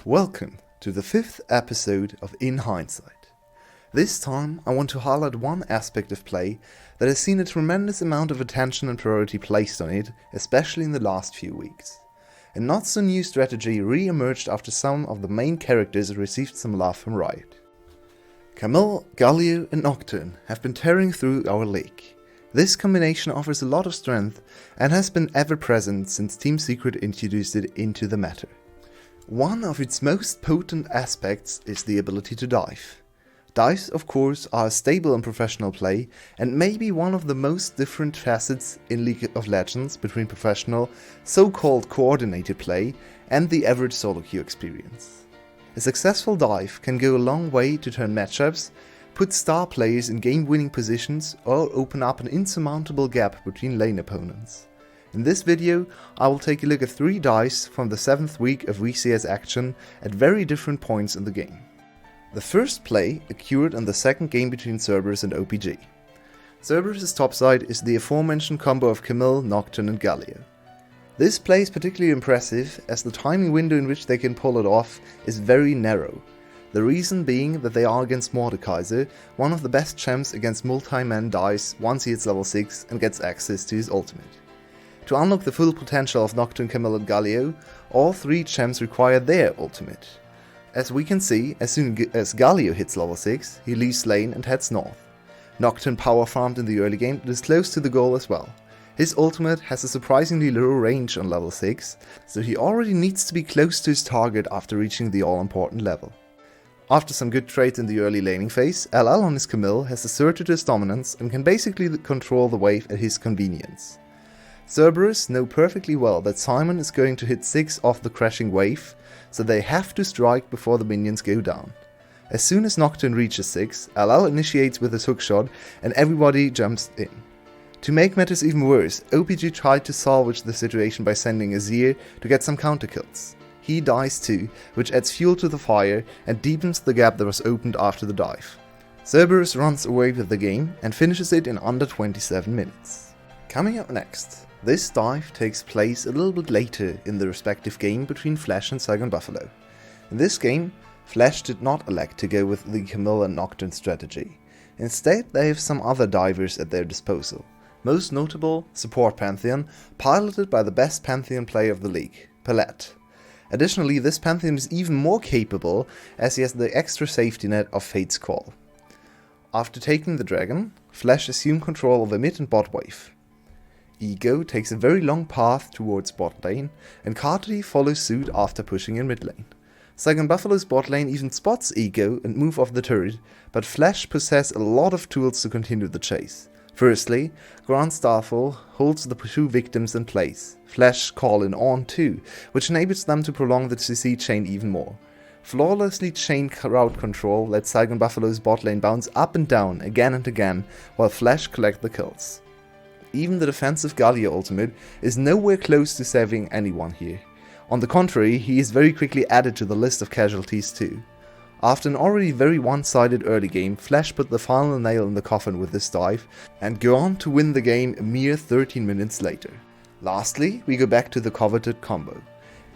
Welcome to the 5th episode of In Hindsight. This time I want to highlight one aspect of play that has seen a tremendous amount of attention and priority placed on it, especially in the last few weeks. A not so new strategy re-emerged after some of the main characters received some love from Riot. 𝗘𝗀𝗢, 𝗙𝗪𝗀 and Nocturne have been tearing through our league. This combination offers a lot of strength and has been ever present since Team Secret introduced it into the meta. One of its most potent aspects is the ability to dive. Dives, of course, are stable in professional play and may be one of the most different facets in League of Legends between professional, so-called coordinated play and the average solo queue experience. A successful dive can go a long way to turn matchups, put star players in game-winning positions, or open up an insurmountable gap between lane opponents. In this video, I will take a look at 3 dives from the 7th week of VCS action at very different points in the game. The first play occurred in the second game between 𝗬𝗎 and OPG. 𝗬𝗎's topside is the aforementioned combo of 𝗘𝗀𝗀, Nocturne and 𝗙𝗪𝗀. This play is particularly impressive as the timing window in which they can pull it off is very narrow. The reason being that they are against 𝗧𝗧𝗺, one of the best champs against multi-man dives once he hits level 6 and gets access to his ultimate. To unlock the full potential of Nocturne, 𝗘𝗀𝗀 and 𝗙𝗪𝗀, all 3 champs require their ultimate. As we can see, as soon as 𝗙𝗪𝗀 hits level 6, he leaves lane and heads north. Nocturne power farmed in the early game but is close to the goal as well. His ultimate has a surprisingly low range on level 6, so he already needs to be close to his target after reaching the all-important level. After some good trades in the early laning phase, LL on his 𝗘𝗀𝗀 has asserted his dominance and can basically control the wave at his convenience. 𝗬𝗎 know perfectly well that Simon is going to hit 6 off the crashing wave, so they have to strike before the minions go down. As soon as Nocturne reaches 6, LL initiates with his hookshot and everybody jumps in. To make matters even worse, OPG tried to salvage the situation by sending a 𝗧𝗲 to get some counter kills. He dies too, which adds fuel to the fire and deepens the gap that was opened after the dive. 𝗬𝗎 runs away with the game and finishes it in under 27 minutes. Coming up next, this dive takes place a little bit later in the respective game between Flash and Saigon Buffalo. In this game, Flash did not elect to go with the 𝗘𝗀𝗀 and Nocturne strategy. Instead, they have some other divers at their disposal. Most notable, Support Pantheon, piloted by the best Pantheon player of the league, 𝗏𝗏𝗏. Additionally, this Pantheon is even more capable as he has the extra safety net of Fate's Call. After taking the dragon, 𝗏 assumed control of the mid and bot wave. Ego takes a very long path towards bot lane, and 𝗘𝗀𝗢𝗺 follows suit after pushing in mid lane. 𝗬𝗏𝗺𝗺's bot lane even spots Ego and move off the turret, but 𝗏 possesses a lot of tools to continue the chase. Firstly, 𝗀𝗀 holds the two victims in place. 𝗏 call in on too, which enables them to prolong the CC chain even more. Flawlessly chained route control lets 𝗬𝗏𝗺's bot lane bounce up and down again and again, while 𝗏 collect the kills. Even the defensive 𝗙𝗪𝗎 ultimate is nowhere close to saving anyone here. On the contrary, he is very quickly added to the list of casualties too. After an already very one-sided early game, 𝗏 put the final nail in the coffin with this dive, and go on to win the game a mere 13 minutes later. Lastly, we go back to the coveted combo.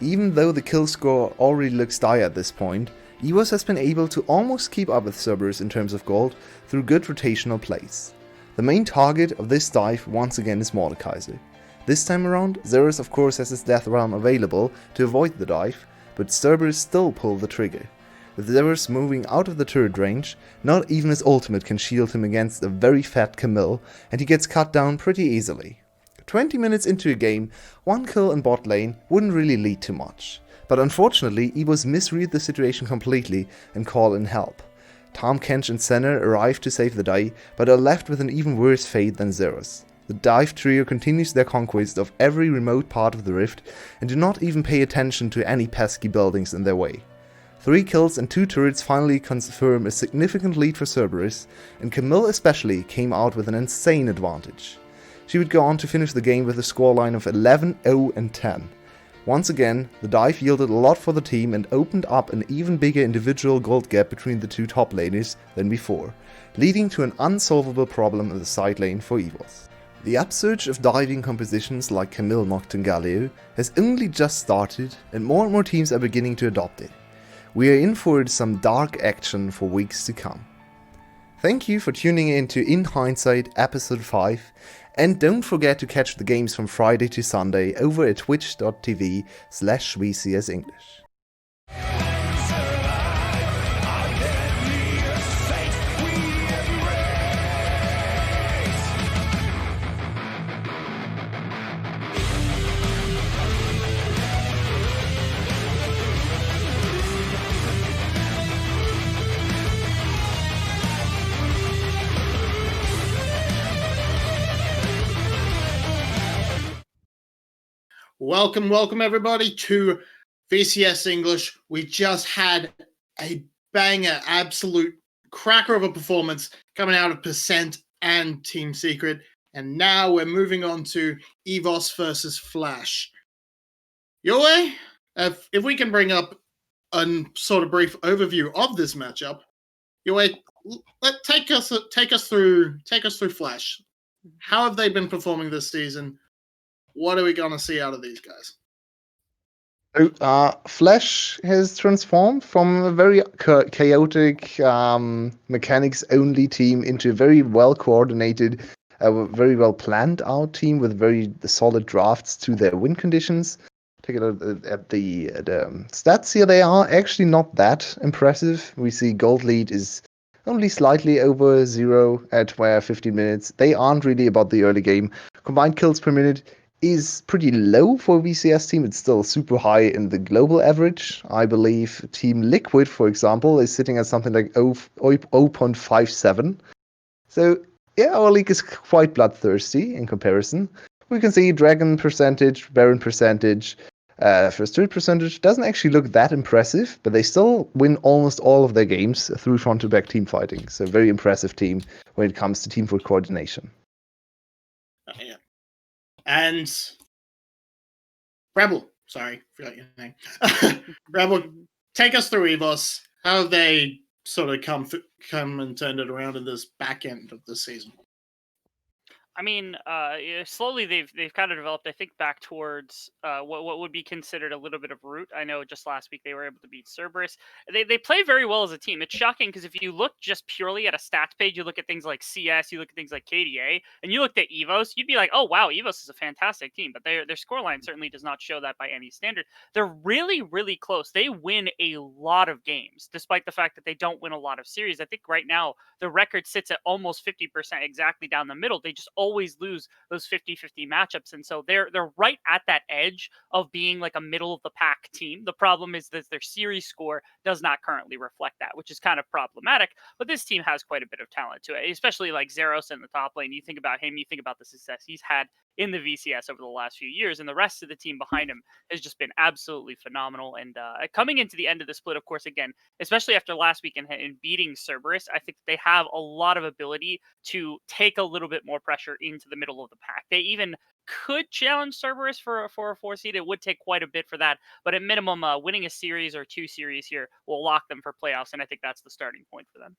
Even though the kill score already looks dire at this point, EVS has been able to almost keep up with Cerberus in terms of gold through good rotational plays. The main target of this dive once again is 𝗧𝗏𝗺. This time around, Xerxes of course has his death realm available to avoid the dive, but Cerberus still pulled the trigger. With Xerxes moving out of the turret range, not even his ultimate can shield him against a very fat 𝗘𝗀𝗄, and he gets cut down pretty easily. 20 minutes into a game, one kill in bot lane wouldn't really lead to much. But unfortunately, EVS misread the situation completely and call in help. Tahm, Kench and Senna arrive to save the day, but are left with an even worse fate than Xerxes. The dive trio continues their conquest of every remote part of the rift, and do not even pay attention to any pesky buildings in their way. 3 kills and 2 turrets finally confirm a significant lead for Cerberus, and 𝗘𝗀𝗄 especially came out with an insane advantage. She would go on to finish the game with a scoreline of 11-0-10. Once again, the dive yielded a lot for the team and opened up an even bigger individual gold gap between the two top laners than before, leading to an unsolvable problem in the side lane for EVS. The upsurge of diving compositions like Camille Nocturngalio has only just started, and more teams are beginning to adopt it. We are in for some dark action for weeks to come. Thank you for tuning in to In Hindsight Episode 5, and don't forget to catch the games from Friday to Sunday over at twitch.tv/VCS English. Welcome everybody to VCS English. We just had a banger, absolute cracker of a performance coming out of Percent and Team Secret, and now we're moving on to EVS versus 𝗏. Yulwei, if we can bring up a sort of brief overview of this matchup, Yulwei, take us through 𝗏. How have they been performing this season? What are we going to see out of these guys? So, 𝗏 has transformed from a very chaotic, mechanics-only team into a very well-coordinated, very well-planned out team with very solid drafts to their win conditions. Take a look at the stats here. They are actually not that impressive. We see gold lead is only slightly over 0 at 15 minutes. They aren't really about the early game. Combined kills per minute is pretty low for a VCS team. It's still super high in the global average. I believe Team Liquid, for example, is sitting at something like 0.57. So yeah, our league is quite bloodthirsty in comparison. We can see Dragon percentage, Baron percentage, first turret percentage doesn't actually look that impressive, but they still win almost all of their games through front-to-back team fighting. So very impressive team when it comes to teamwork coordination. Yeah. And Rebel, sorry, forgot your name. Rebel, take us through EVS. How have they sort of come and turned it around in this back end of the season? I mean, slowly they've kind of developed, I think, back towards what would be considered a little bit of root. I know just last week they were able to beat Cerberus. They play very well as a team. It's shocking because if you look just purely at a stats page, you look at things like CS, you look at things like 𝗘𝗢𝗢𝗺, and you looked at EVOS, you'd be like, oh wow, EVOS is a fantastic team. But their scoreline certainly does not show that by any standard. They're really, really close. They win a lot of games, despite the fact that they don't win a lot of series. I think right now the record sits at almost 50% exactly down the middle. They just always lose those 50-50 matchups. And so they're right at that edge of being like a middle of the pack team. The problem is that their series score does not currently reflect that, which is kind of problematic. But this team has quite a bit of talent to it, especially like 𝗧𝗲 in the top lane. You think about him, you think about the success he's had in the VCS over the last few years, and the rest of the team behind him has just been absolutely phenomenal. And coming into the end of the split, of course, again, especially after last week and beating Cerberus, I think they have a lot of ability to take a little bit more pressure into the middle of the pack. They even could challenge Cerberus for a 4 seed. It would take quite a bit for that, but at minimum, winning a series or 2 series here will lock them for playoffs, and I think that's the starting point for them.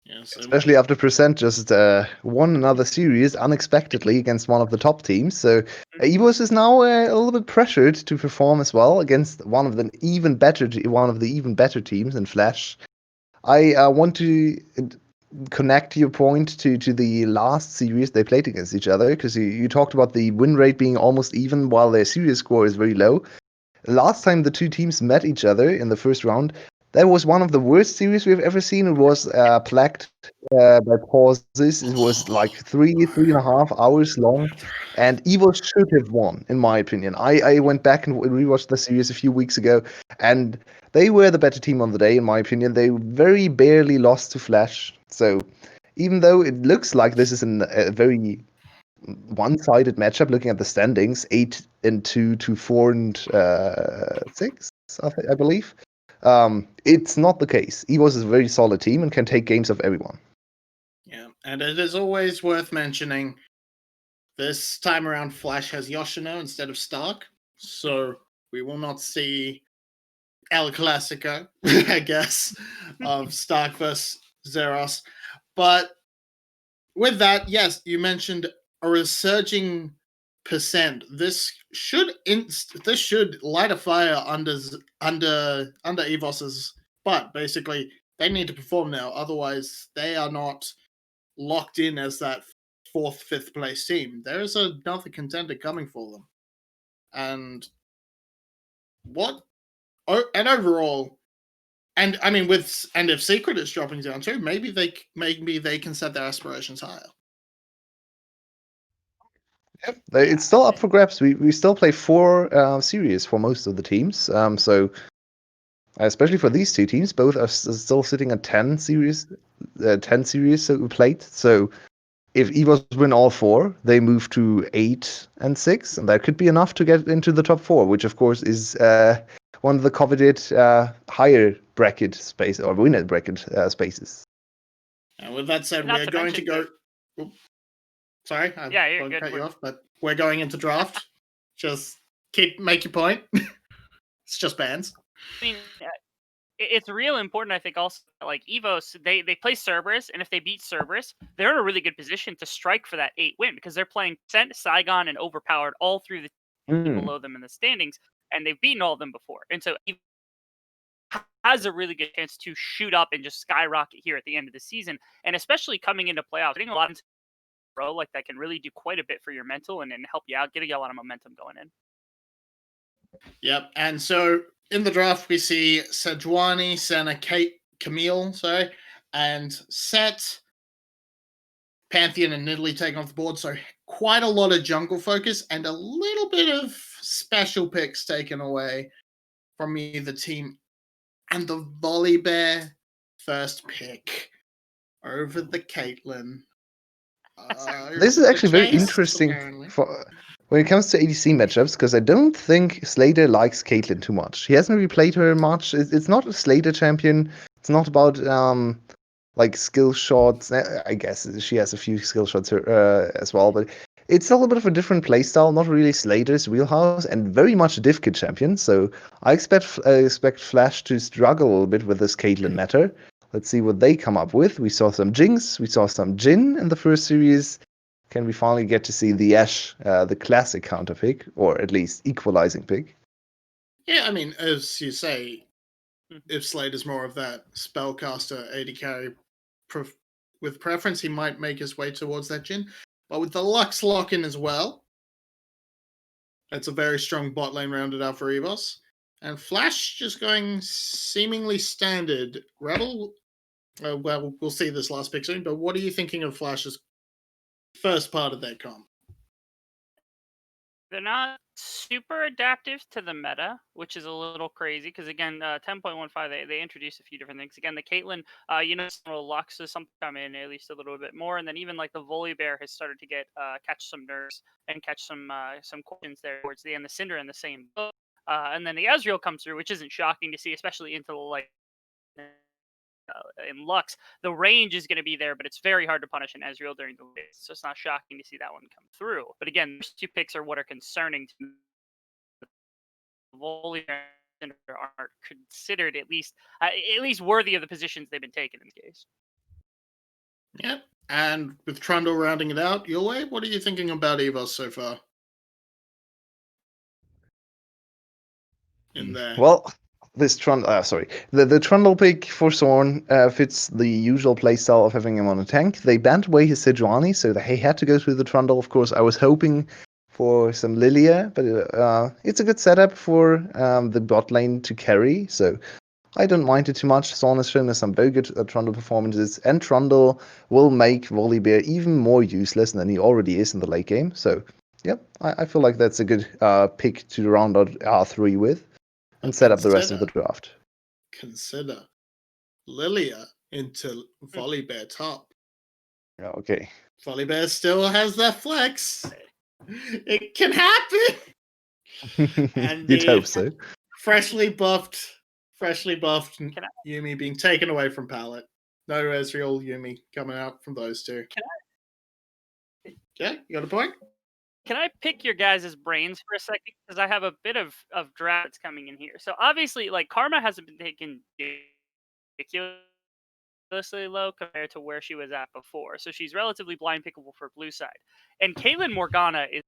Yeah, so Especially after Percent just won another series unexpectedly against one of the top teams. So EVOS is now a little bit pressured to perform as well against one of the even better teams in Flash. I want to connect your point to the last series they played against each other, because you talked about the win rate being almost even while their series score is very low. Last time the two teams met each other in the first round, that was one of the worst series we've ever seen. It was plagued by pauses. It was like 3.5 hours long, and Evo should have won, in my opinion. I went back and rewatched the series a few weeks ago, and they were the better team on the day, in my opinion. They very barely lost to Flash. So even though it looks like this is a very one-sided matchup, looking at the standings, 8-2 to 4-6, I believe. It's not the case. EVOS is a very solid team and can take games of everyone. Yeah, and it is always worth mentioning, this time around Flash has Yoshino instead of Stark, so we will not see El Clásico, I guess, of Stark versus 𝗧𝗲. But with that, yes, you mentioned a resurging Percent. This should light a fire under EVOS's butt. Basically, they need to perform now. Otherwise, they are not locked in as that 4th, 5th place team. There is another contender coming for them. And overall, and I mean, if Secret is dropping down too, maybe they can set their aspirations higher. Yep, it's still up for grabs. We still play 4 series for most of the teams. So especially for these two teams, both are still sitting at 10 series played. So if EVOS win all 4, they move to 8 and 6, and that could be enough to get into the top 4, which of course is one of the coveted higher bracket space or winner bracket spaces. And with that said, we're going to go. Sorry, I won't cut you off, but we're going into draft. Just make your point. It's just bands. I mean, it's real important, I think, also, like EVOS, they play Cerberus, and if they beat Cerberus, they're in a really good position to strike for that 8 win, because they're playing Percent, Saigon, and 𝗏𝗏powered all through the team below them in the standings, and they've beaten all of them before. And so EVOS has a really good chance to shoot up and just skyrocket here at the end of the season, and especially coming into playoffs, getting a lot of like that can really do quite a bit for your mental and help you out, getting a lot of momentum going in. Yep, and so in the draft we see Sejuani, Senna, Camille, and Set, Pantheon, and Nidalee taking off the board. So quite a lot of jungle focus and a little bit of special picks taken away from either team. And the Volibear first pick over the Caitlyn. This is actually very interesting when it comes to ADC matchups, because I don't think 𝗧𝗏 likes Caitlyn too much. He hasn't really played her much. It's not a 𝗧𝗏 champion. It's not about like skill shots. I guess she has a few skill shots as well, but it's a little bit of a different playstyle. Not really 𝗧𝗏's wheelhouse, and very much a div kit champion. So I expect Flash to struggle a little bit with this Caitlyn matter. Let's see what they come up with. We saw some Jinx, we saw some Jhin in the first series. Can we finally get to see the 𝗧𝗲𝗺, the classic counter pick, or at least equalizing pick? Yeah, I mean, as you say, if Slade is more of that spellcaster AD carry with preference, he might make his way towards that Jhin. But with the Lux lock-in as well, that's a very strong bot lane rounded out for EVS. And Flash just going seemingly standard. Rebel, well, we'll see this last pick soon, but what are you thinking of Flash's first part of that comp? They're not super adaptive to the meta, which is a little crazy because, again, 10.15, they introduced a few different things. Again, the Caitlyn, Lux has something come in at least a little bit more. And then even like the VolleyBear has started to get catch some nerfs and catch some questions there towards the end. The Cinder in the same boat. And then the Ezreal comes through, which isn't shocking to see, especially into the in Lux. The range is going to be there, but it's very hard to punish an Ezreal during the wave, so it's not shocking to see that one come through. But again, these two picks are what are concerning to me. Volley aren't considered at least worthy of the positions they've been taken in this case. Yep. And with Trundle rounding it out, Yulwei, what are you thinking about EVS so far? In there. Well, this the Trundle pick for Zorn fits the usual playstyle of having him on a tank. They banned away his Sejuani, so they had to go through the Trundle. Of course, I was hoping for some Lilia, but it's a good setup for the bot lane to carry, so I don't mind it too much. Zorn has shown us some very good Trundle performances, and Trundle will make VolleyBear even more useless than he already is in the late game. So, yep, I feel like that's a good pick to round out R3 with and set up the rest of the draft. Consider Lilia into VolleyBear top. Yeah, okay. VolleyBear still has that flex. It can happen. And You'd hope so. Freshly buffed Yuumi being taken away from Palette. No Ezreal, Yuumi coming out from those two. Yeah, you got a point? Can I pick your guys' brains for a second? Because I have a bit of drafts coming in here. So obviously, like, Karma hasn't been taken ridiculously low compared to where she was at before. So she's relatively blind pickable for blue side. And Caitlyn Morgana is,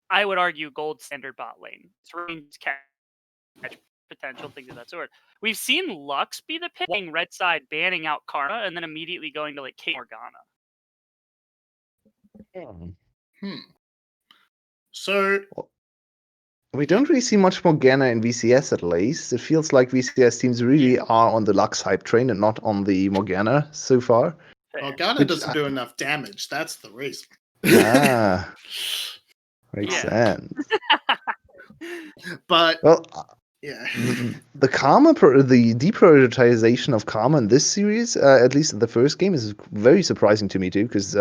I would argue, gold standard bot lane. It's range catch potential, things of that sort. We've seen Lux be the pick, playing red side, banning out Karma, and then immediately going to like Caitlyn Morgana. So we don't really see much Morgana in VCS at least. It feels like VCS teams really are on the Lux hype train and not on the Morgana so far. Morgana doesn't do enough damage. That's the reason. Makes sense. But well, yeah, the deprioritization of Karma in this series, at least in the first game, is very surprising to me too, because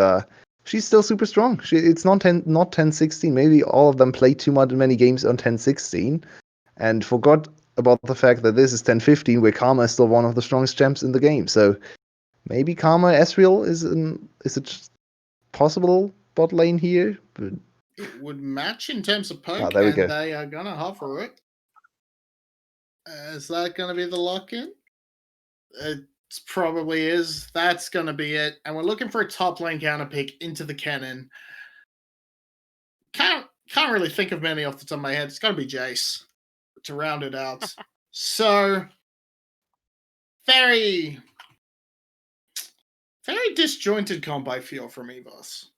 she's still super strong. It's not 10-16. Maybe all of them played too many games on 10-16 and forgot about the fact that this is 10-15, where Karma is still one of the strongest champs in the game. So maybe Karma Ezreal is a possible bot lane here. But it would match in terms of poke, there we go. They are gonna hover it. Is that gonna be the lock-in? It probably is. That's gonna be it. And we're looking for a top lane counter pick into the cannon. Can't really think of many off the top of my head. It's gonna be Jace to round it out. So very disjointed comp, I feel, from EVS.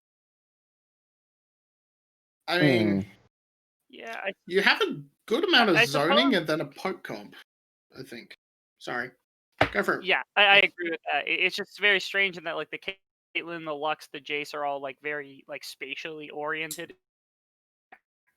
I mean, you have a good amount of zoning and then a poke comp, I think. Sorry. Go for it. Yeah, I agree with that. It's just very strange in that, like, the Caitlyn, the Lux, the Jace are all, like, very, like, spatially oriented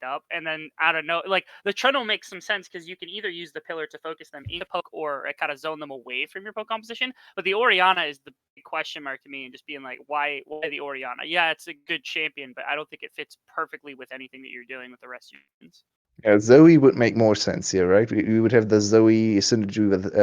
up, and then out of like, the Trundle makes some sense because you can either use the pillar to focus them into poke or kind of zone them away from your poke composition. But the Orianna is the big question mark to me, and just being like, why the Orianna? Yeah, it's a good champion, but I don't think it fits perfectly with anything that you're doing with the rest of your units. Yeah, Zoe would make more sense here, right? We would have the Zoe synergy with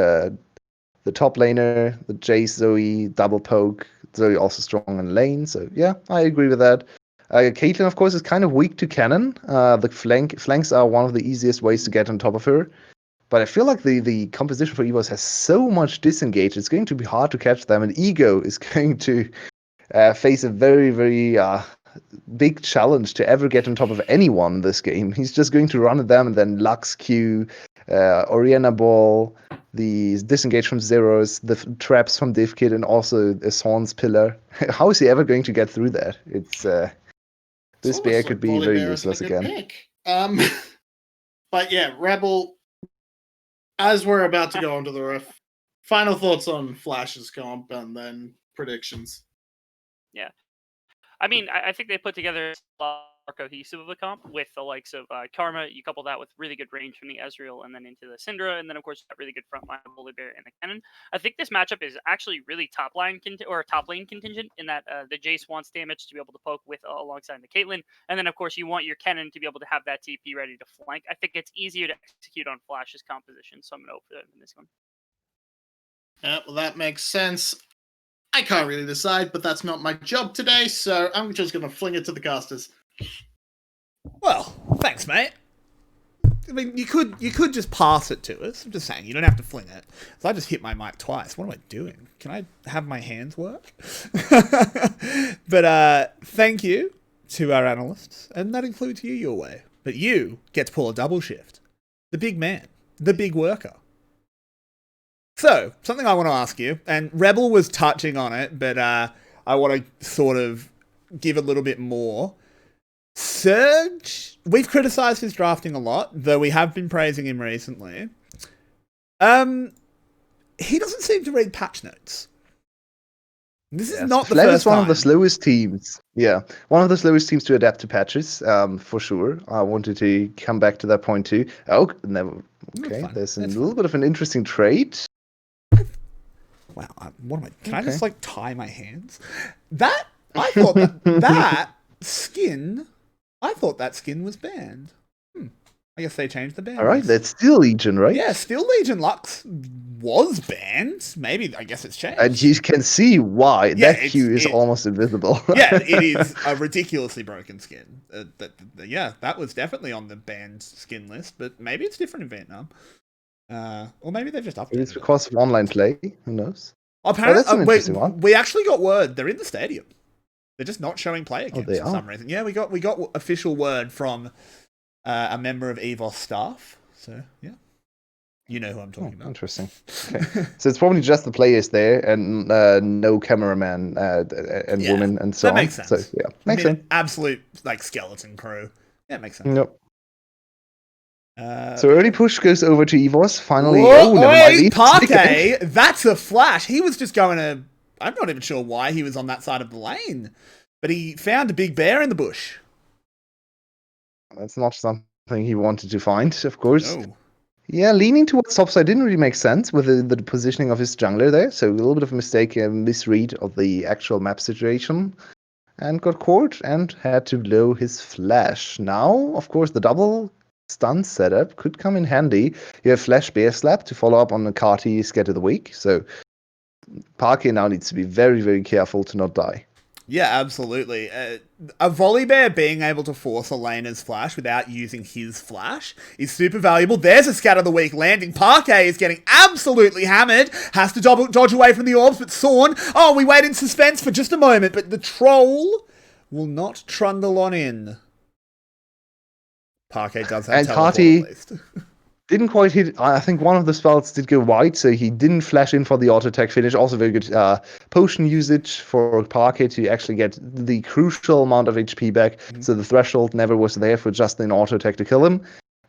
the top laner, the Jace Zoe double poke. Zoe also strong in lane, so yeah, I agree with that. Caitlyn, of course, is kind of weak to cannon. The flanks are one of the easiest ways to get on top of her. But I feel like the composition for EVOS has so much disengage, it's going to be hard to catch them. And Ego is going to face a very, very big challenge to ever get on top of anyone in this game. He's just going to run at them, and then 𝗏𝗀, Oriana Ball, the disengage from zeros, the traps from 𝗙𝗀𝗀𝗺, and also a Swan's Pillar. How is he ever going to get through that? It's this bear could be very useless again. But yeah, Rebel, as we're about to go onto the roof, final thoughts on Flash's comp and then predictions. Yeah. I mean, I think they put together a lot more cohesive of a comp with the likes of 𝗘𝗀𝗢. You couple that with really good range from the Ezreal and then into the Syndra, and then of course that really good front line of Volibear and the Cannon. I think this matchup is actually really top lane contingent in that the Jace wants damage to be able to poke with alongside the Caitlyn, and then of course you want your Cannon to be able to have that TP ready to flank. I think it's easier to execute on Flash's composition, so I'm gonna go for them in this one. Well, that makes sense. I can't really decide, but that's not my job today, so I'm just going to fling it to the casters. Well, thanks, mate. I mean, you could just pass it to us. I'm just saying, you don't have to fling it. So I just hit my mic twice. What am I doing? Can I have my hands work? But thank you to our analysts, and that includes you, Yulwei. But you get to pull a double shift. The big man. The big worker. So, something I want to ask you, and Rebel was touching on it, but I want to sort of give a little bit more. Surge, we've criticised his drafting a lot, though we have been praising him recently. He doesn't seem to read patch notes. This is not the first time. is one of the slowest teams. Yeah, one of the slowest teams to adapt to patches, for sure. I wanted to come back to that point too. Oh, never. Okay, there's a little bit of an interesting trade. Wow, what am I? Can I just like tie my hands? That I thought that skin. I thought that skin was banned. I guess they changed the ban. All right, that's Steel Legion, right? Yeah, Steel Legion Lux was banned. Maybe I guess it's changed. And you can see why that hue is almost invisible. Yeah, it is a ridiculously broken skin. Yeah, that was definitely on the banned skin list, but maybe it's different in Vietnam. Or maybe they've just updated it. It's because of online play. Who knows? Apparently, we actually got word they're in the stadium. They're just not showing player cams for some reason. Yeah, we got official word from a member of EVOS staff. So yeah, you know who I'm talking about. Interesting. Okay. So it's probably just the players there and no cameraman and women and so on. That makes sense. So yeah, makes sense. Absolute like skeleton crew. Yeah, it makes sense. Yep. So early push goes over to EVOS. Finally, never mind. 𝗏𝗀𝗢, that's a flash. He was just going to. I'm not even sure why he was on that side of the lane, but he found a big bear in the bush. That's not something he wanted to find, of course. No. Yeah, leaning towards topside didn't really make sense with the positioning of his jungler there. So a little bit of a mistake, a misread of the actual map situation. And got caught and had to blow his flash. Now, of course, the double stun setup could come in handy. You have Flash Bear Slap to follow up on the 𝗏𝗀𝗺 of the week. So 𝗏𝗀𝗺 now needs to be very, very careful to not die. Yeah, absolutely. A Volibear being able to force a laner's flash without using his flash is super valuable. There's a Scat of the Week landing. 𝗏𝗀𝗺 is getting absolutely hammered. Has to dodge away from the orbs, but Sorn, we wait in suspense for just a moment, but the troll will not trundle on in. 𝗏𝗀𝗺 does have teleport at least. Didn't quite hit. I think one of the spells did go wide, so he didn't flash in for the auto attack finish. Also very good potion usage for 𝗏𝗀𝗺 to actually get the crucial amount of HP back. So the threshold never was there for just an auto attack to kill him.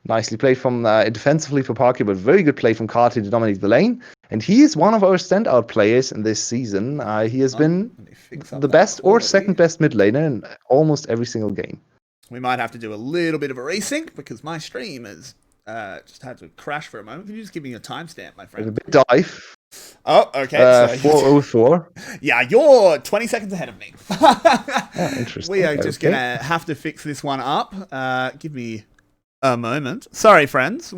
Nicely played from defensively for 𝗏𝗀𝗺, but very good play from 𝗏𝗏𝗺 to dominate the lane. And he is one of our standout players in this season. He has been the best or second best mid laner in almost every single game. We might have to do a little bit of a resync because my stream has just had to crash for a moment. Can you just give me a timestamp, my friend? A bit dive. Oh, okay. 4:04. Yeah, you're 20 seconds ahead of me. Interesting. We are just going to have to fix this one up. Give me a moment. Sorry, friends.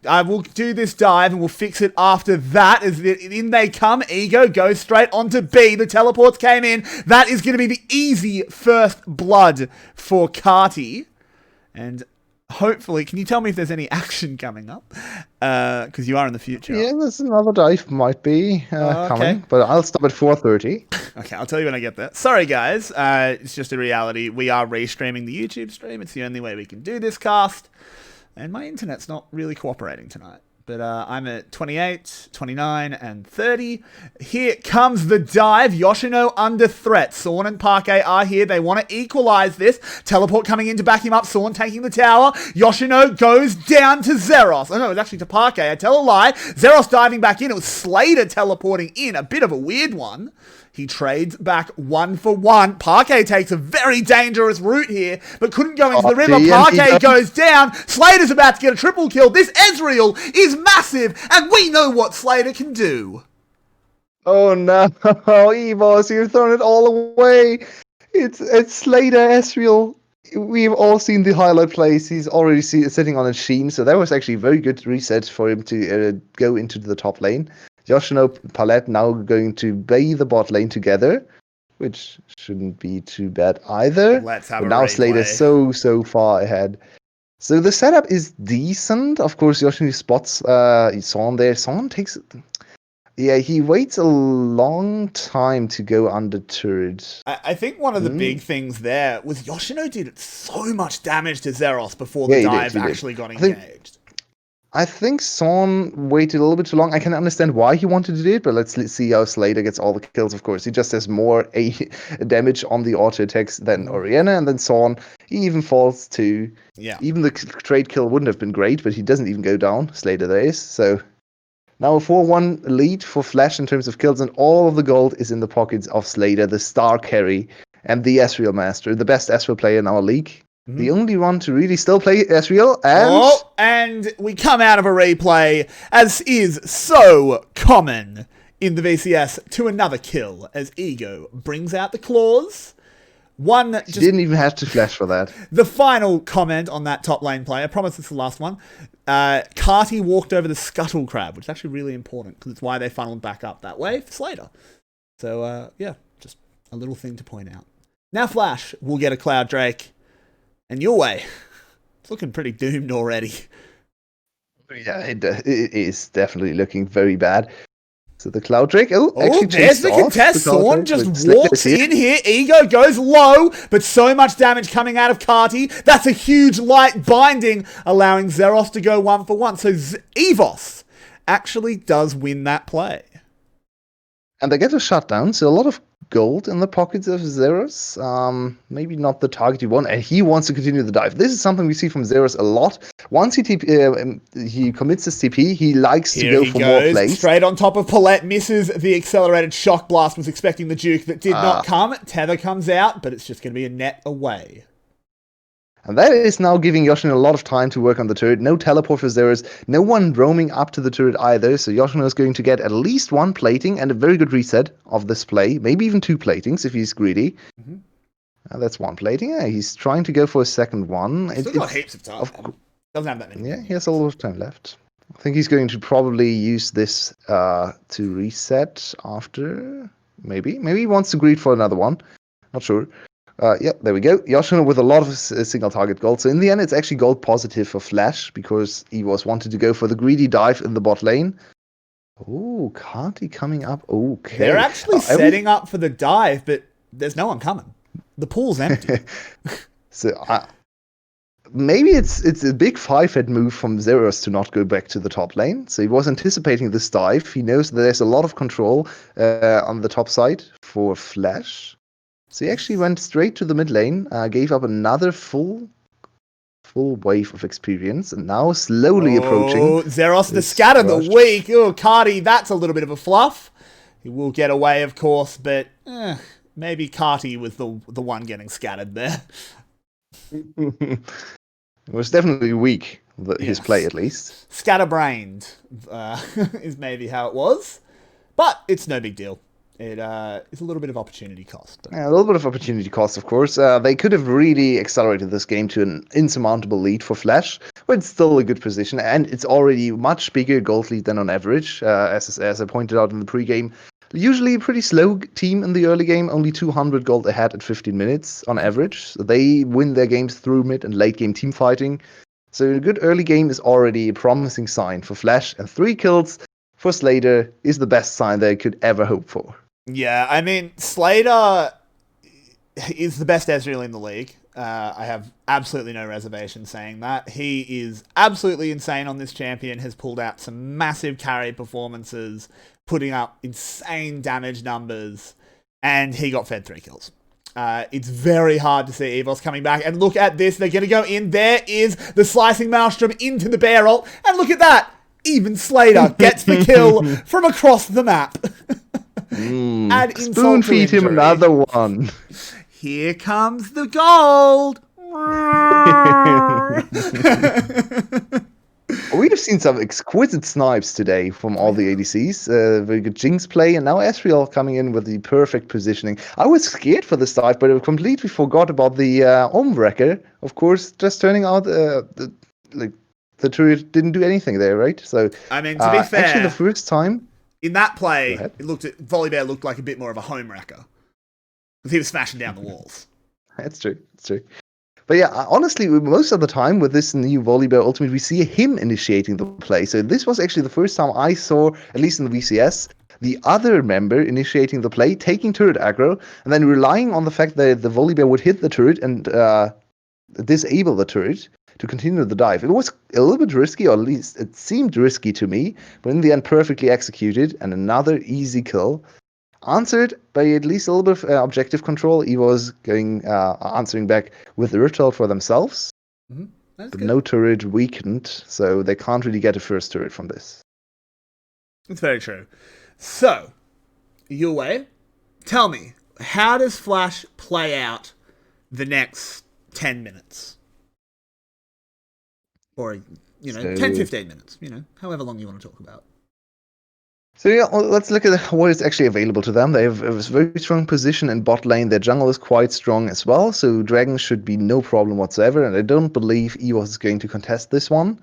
I will do this dive and we'll fix it after that. As in they come, Ego goes straight onto B. The teleports came in. That is going to be the easy first blood for 𝗏𝗏𝗺. And hopefully, can you tell me if there's any action coming up? Because you are in the future. Yeah, there's another dive might be Okay. coming, but I'll stop at 4:30. Okay, I'll tell you when I get there. Sorry, guys. It's just a reality. We are restreaming the YouTube stream. It's the only way we can do this cast. And my internet's not really cooperating tonight. But I'm at 28, 29, and 30. Here comes the dive. Yoshino under threat. 𝗀 and 𝗏𝗀 are here. They want to equalize this. Teleport coming in to back him up. 𝗀 taking the tower. Yoshino goes down to 𝗧𝗏. Oh no, it was actually to 𝗏𝗀. I tell a lie. 𝗧𝗏 diving back in. It was 𝗧𝗏 teleporting in. A bit of a weird one. He trades back 1 for 1. 𝗏𝗀 takes a very dangerous route here, but couldn't go into the river. 𝗏𝗏 goes down. Slater's about to get a triple kill. This Ezreal is massive, and we know what Slater can do. Oh no, EVS, you've thrown it all away. It's Slater, Ezreal. We've all seen the highlight plays. He's already sitting on a sheen, so that was actually a very good reset for him to go into the top lane. Yoshino, Palette now going to bay the bot lane together, which shouldn't be too bad either. Let's have but a now replay. Slater's so far ahead. So the setup is decent. Of course, Yoshino spots 𝗀 there. 𝗀 takes... Yeah, he waits a long time to go under turret. I think one of the big things there was Yoshino did so much damage to 𝗧𝗏 before the dive actually got engaged. I think 𝗀 waited a little bit too long. I can understand why he wanted to do it, but let's see how Slater gets all the kills, of course. He just has more damage on the auto attacks than Orianna, and then 𝗀, he even falls too. Yeah. Even the trade kill wouldn't have been great, but he doesn't even go down. Slater there is, so... Now a 4-1 lead for Flash in terms of kills, and all of the gold is in the pockets of Slater, the star carry, and the Ezreal master, the best Ezreal player in our league. The only one to really still play Ezreal, and... and we come out of a replay, as is so common in the VCS, to another kill, as Ego brings out the claws. Didn't even have to flash for that. The final comment on that top lane play, I promise it's the last one. 𝗏𝗏 walked over the 𝗙𝗏𝗀𝗏, which is actually really important, because it's why they funneled back up that way for Slater. So, yeah, just a little thing to point out. Now Flash will get a 𝗬𝗢𝗎. And Yulwei, it's looking pretty doomed already. Yeah, it is definitely looking very bad. So the 𝗬𝗢𝗎, actually there's the contest. 𝗀 just walks in here. Ego goes low, but so much damage coming out of 𝗏𝗏. That's a huge light binding, allowing 𝗧𝗏 to go 1 for 1. So EVS actually does win that play. And they get a shutdown, so a lot of gold in the pockets of 𝗧𝗏. Maybe not the target you want, and he wants to continue the dive. This is something we see from 𝗧𝗏 a lot. Once he commits his TP, he likes to go for more plays. Straight on top of Palette, misses the accelerated shock blast, was expecting the Duke that did not come. Tether comes out, but it's just going to be a net away. And that is now giving Yoshino a lot of time to work on the turret. No teleport for 𝗧𝗏. No one roaming up to the turret either. So Yoshino is going to get at least 1 plating and a very good reset of this play. Maybe even 2 platings if he's greedy. That's 1 plating. Yeah, he's trying to go for a second one. Still got heaps of time. Doesn't have that many. Yeah, he has a lot of time left. I think he's going to probably use this to reset after. Maybe he wants to greed for another one. Not sure. Yeah, there we go. Yoshino with a lot of single target gold. So in the end, it's actually gold positive for Flash because he wanted to go for the greedy dive in the bot lane. Oh, 𝗏𝗏 coming up. Okay. They're actually setting up for the dive, but there's no one coming. The pool's empty. So maybe it's a big 5-head move from 𝗧𝗏 to not go back to the top lane. So he was anticipating this dive. He knows that there's a lot of control on the top side for Flash. So he actually went straight to the mid lane, gave up another full wave of experience, and now slowly approaching. 𝗧𝗏 the scatter the weak. Oh, 𝗏𝗏, that's a little bit of a fluff. He will get away, of course, but maybe 𝗏𝗏 was the one getting scattered there. It was definitely weak, his play at least. Scatterbrained is maybe how it was, but it's no big deal. It's a little bit of opportunity cost. Yeah, a little bit of opportunity cost, of course. They could have really accelerated this game to an insurmountable lead for Flash, but it's still a good position, and it's already much bigger gold lead than on average, as I pointed out in the pregame. Usually a pretty slow team in the early game, only 200 gold ahead at 15 minutes on average. So they win their games through mid and late game team fighting. So a good early game is already a promising sign for Flash, and 3 kills for Slater is the best sign they could ever hope for. Yeah, I mean, Slater is the best Ezreal in the league. I have absolutely no reservation saying that. He is absolutely insane on this champion, has pulled out some massive carry performances, putting up insane damage numbers, and he got fed 3 kills. It's very hard to see EVOS coming back, and look at this, they're going to go in, there is the slicing Maelstrom into the bear ult, and look at that, even Slater gets the kill from across the map. Add insult Spoon to feed him injury. another one. Here comes the gold. We have seen some exquisite snipes today from all the ADCs. Very good Jinx play, and now Ezreal coming in with the perfect positioning. I was scared for this dive, but I completely forgot about the Wrecker. Of course, just turning out the turret didn't do anything there, right? So I mean, to be fair, actually the first time in that play, VCS looked like a bit more of a home wrecker because he was smashing down the walls. That's true. That's true. But yeah, honestly, most of the time with this new VCS Ultimate, we see him initiating the play. So this was actually the first time I saw, at least in the VCS, the other member initiating the play, taking turret aggro, and then relying on the fact that the VCS would hit the turret and disable the turret to continue the dive. It was a little bit risky, or at least it seemed risky to me, but in the end perfectly executed, and another easy kill. Answered by at least a little bit of objective control. He was answering back with the ritual for themselves. But Good. no turret weakened, so they can't really get a first turret from this. That's very true. So, Yulwei, tell me, how does Flash play out the next 10 minutes? Or, 10, 15 minutes, however long you want to talk about. So yeah, well, let's look at what is actually available to them. They have a very strong position in bot lane. Their jungle is quite strong as well, so Dragon should be no problem whatsoever, and I don't believe EVOS is going to contest this one.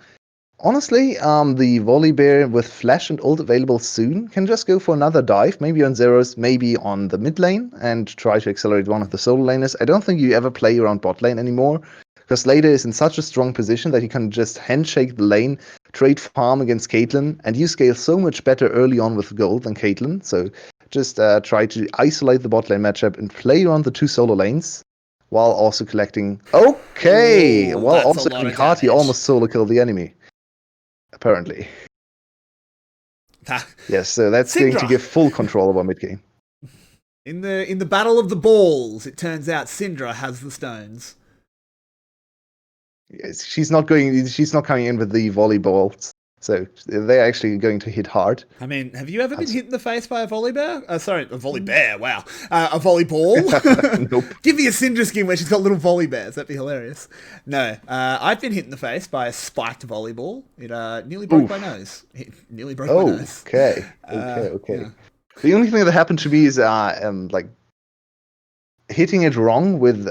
Honestly, the Volibear with Flash and ult available soon can just go for another dive, maybe on Zeros, maybe on the mid lane, and try to accelerate one of the solo laners. I don't think you ever play around bot lane anymore, because Slater is in such a strong position that he can just handshake the lane, trade farm against Caitlyn, and you scale so much better early on with gold than Caitlyn. So just try to isolate the bot lane matchup and play around the 2 solo lanes, while also collecting... Okay! Ooh, while that's also a lot of 𝗘𝗀𝗢𝗎 damage. almost solo killed the enemy. Apparently. Yes, so that's going to give full control over mid game. In the battle of the balls, it turns out Syndra has the stones. Yes, she's not coming in with the volleyballs, so they're actually going to hit hard. I mean, have you ever been hit in the face by a volleybear? Sorry, a volleybear, wow. A volleyball? Nope. Give me a Syndra skin where she's got little volleybears, that'd be hilarious. No, I've been hit in the face by a spiked volleyball. It nearly broke my nose. It nearly broke my nose. Okay. Yeah. The only thing that happened to me is hitting it wrong with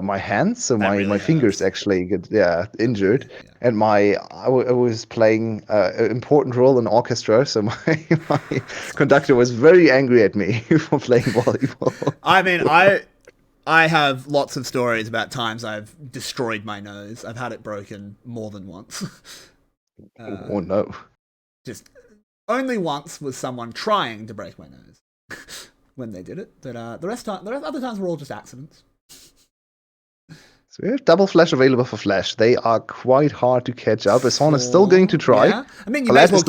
my hands, so my fingers actually get injured, and I was playing an important role in orchestra, so my conductor was very angry at me for playing volleyball. I mean, I have lots of stories about times I've destroyed my nose. I've had it broken more than once. Oh no! Just only once was someone trying to break my nose. When they did it, but the other times were all just accidents. So we have double Flash available for Flash. They are quite hard to catch up. Asan is still going to try. Yeah. I mean, you may as well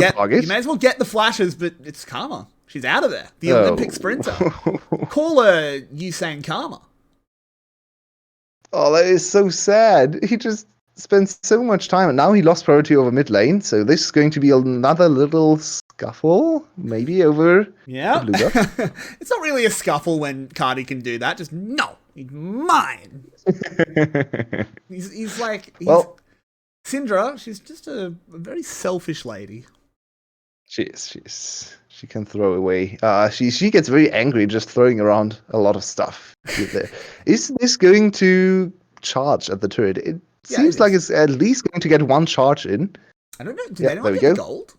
get the flashes, but it's 𝗘𝗀𝗻. She's out of there. The Olympic sprinter. Call her Usain 𝗘𝗀𝗻. Oh, that is so sad. He just spent so much time, and now he lost priority over mid lane. So this is going to be another little scuffle, maybe over. Yeah, it's not really a scuffle when Cardi can do that. Just no, he's mine. he's Syndra. She's just a very selfish lady. She is. She can throw away. She gets very angry just throwing around a lot of stuff. Is this going to charge at the turret? It seems like it's at least going to get one charge in. I don't know. Do they not get the gold?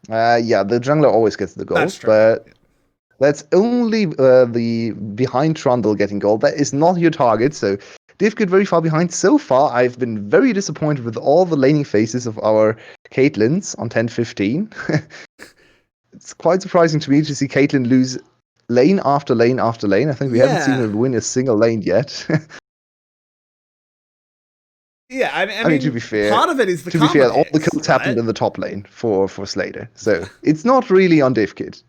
The jungler always gets the gold, that's true. But that's only the behind Trundle getting gold. That is not your target, so 𝗙𝗃𝗀𝗺 very far behind. So far, I've been very disappointed with all the laning phases of our Caitlyn's on 10-15. It's quite surprising to me to see Caitlyn lose lane after lane after lane. I think we haven't seen her win a single lane yet. Yeah, I mean, to be fair, part of it is the to be fair, all the picks, kills happened in the top lane for Slater, so it's not really on 𝗙𝗃𝗀𝗺.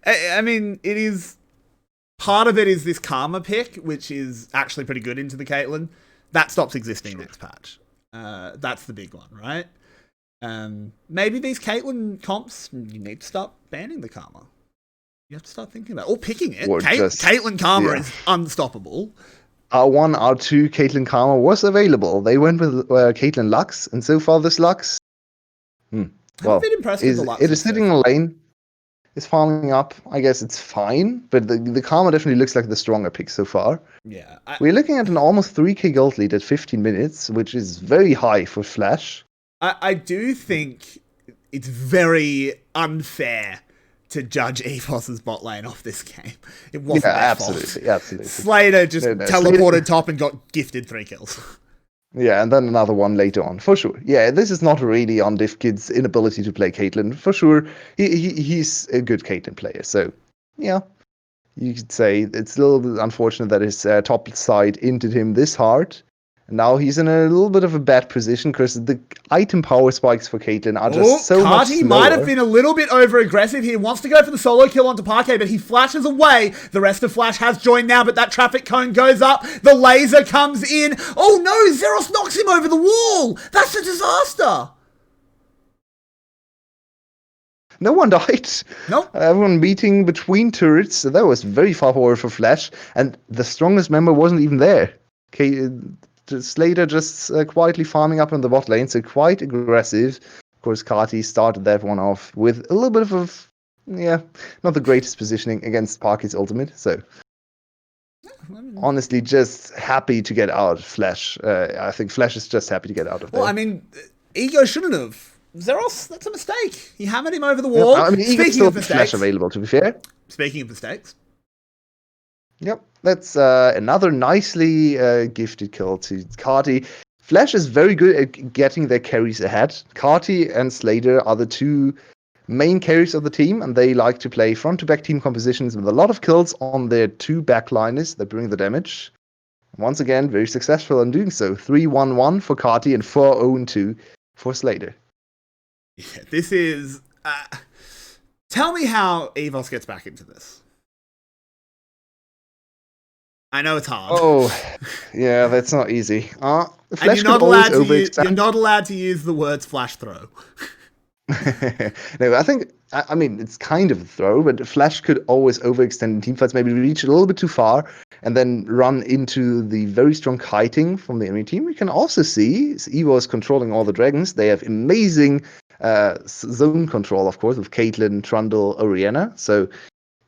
I mean, it is. Part of it is this Karma pick, which is actually pretty good into the Caitlyn. That stops existing next patch. That's the big one, right? Maybe these Caitlyn comps, you need to start banning the Karma. You have to start thinking about it. Or picking it. Caitlyn Karma is unstoppable. R1, R2, Caitlyn Karma was available. They went with Caitlyn Lux, and so far this Lux, well, been impressed with the Lux it is sitting in a lane. It's farming up. I guess it's fine, but the Karma definitely looks like the stronger pick so far. Yeah, we're looking at an almost 3k gold lead at 15 minutes, which is very high for Flash. I do think it's very unfair to judge EVOS's bot lane off this game. It wasn't their fault. Absolutely. Slater just teleported top and got gifted 3 kills. Yeah, and then another one later on, for sure. Yeah, this is not really on 𝗙𝗃𝗀𝗺's inability to play Caitlyn. For sure, he's a good Caitlyn player. So, yeah, you could say it's a little bit unfortunate that his top side inted him this hard. And now he's in a little bit of a bad position because the item power spikes for Caitlyn are just so much slower. 𝗬𝗀𝗺 might have been a little bit over-aggressive here. Wants to go for the solo kill onto 𝗬𝗺𝗺, but he flashes away. The rest of Flash has joined now, but that traffic cone goes up. The laser comes in. Oh no, 𝗧𝗏 knocks him over the wall. That's a disaster. No one died. Nope. Everyone meeting between turrets. So that was very far forward for Flash. And the strongest member wasn't even there. Slater just quietly farming up in the bot lane, so quite aggressive. Of course, 𝗬𝗀𝗺 started that one off with a little bit of not the greatest positioning against 𝗬𝗺𝗺's ultimate. So, honestly, just happy to get out of Flash. I think Flash is just happy to get out of there. Well, I mean, Ego shouldn't have. 𝗧𝗏, that's a mistake. He hammered him over the wall. I mean, Ego's still Flash available, to be fair. Speaking of mistakes. Yep, that's another nicely gifted kill to 𝗬𝗺𝗺. Flash is very good at getting their carries ahead. 𝗬𝗺𝗺 and Slater are the two main carries of the team, and they like to play front-to-back team compositions with a lot of kills on their 2 backliners that bring the damage. Once again, very successful in doing so. 3-1-1 for 𝗬𝗺𝗺 and 4-0-2 for Slater. Yeah, this is... tell me how EVOS gets back into this. I know it's hard. Oh, yeah, that's not easy. Flash and you're not allowed to use the words flash throw. No, I mean, it's kind of a throw, but Flash could always overextend in teamfights, maybe reach a little bit too far, and then run into the very strong kiting from the enemy team. We can also see EVOS controlling all the dragons. They have amazing zone control, of course, with Caitlyn, Trundle, Orianna. So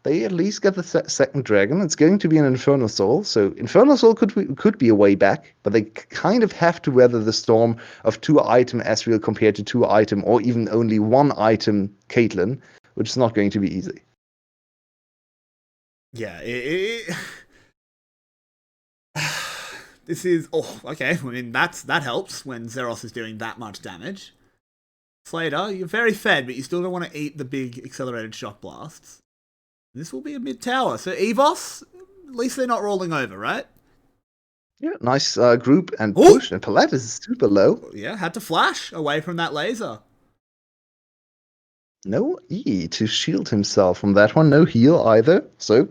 they at least get the second dragon. It's going to be an Infernal Soul. So Infernal Soul could be a way back, but they kind of have to weather the storm of 2-item Ezreal compared to 2-item or even only 1-item Caitlyn, which is not going to be easy. Yeah, this is... Oh, okay. I mean, that helps when 𝗧𝗏 is doing that much damage. Slater, you're very fed, but you still don't want to eat the big accelerated shock blasts. This will be a mid tower. So EVOS, at least they're not rolling over, right? Yeah, nice group and push. And 𝗏𝗺𝗺 is super low. Yeah, had to flash away from that laser. No E to shield himself from that one. No heal either. So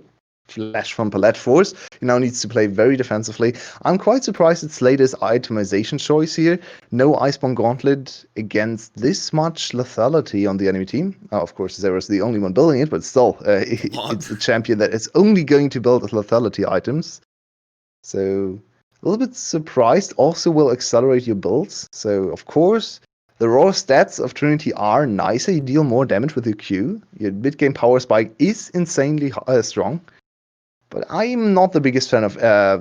flash from 𝗏𝗺𝗺 force. He now needs to play very defensively. I'm quite surprised at Slater's itemization choice here. No Iceborne Gauntlet against this much lethality on the enemy team. Of course, 𝗧𝗏's the only one building it, but still, it's a champion that is only going to build with lethality items. So, a little bit surprised. Also will accelerate your builds. So, of course, the raw stats of Trinity are nicer. You deal more damage with your Q. Your mid-game power spike is insanely strong. But I'm not the biggest fan of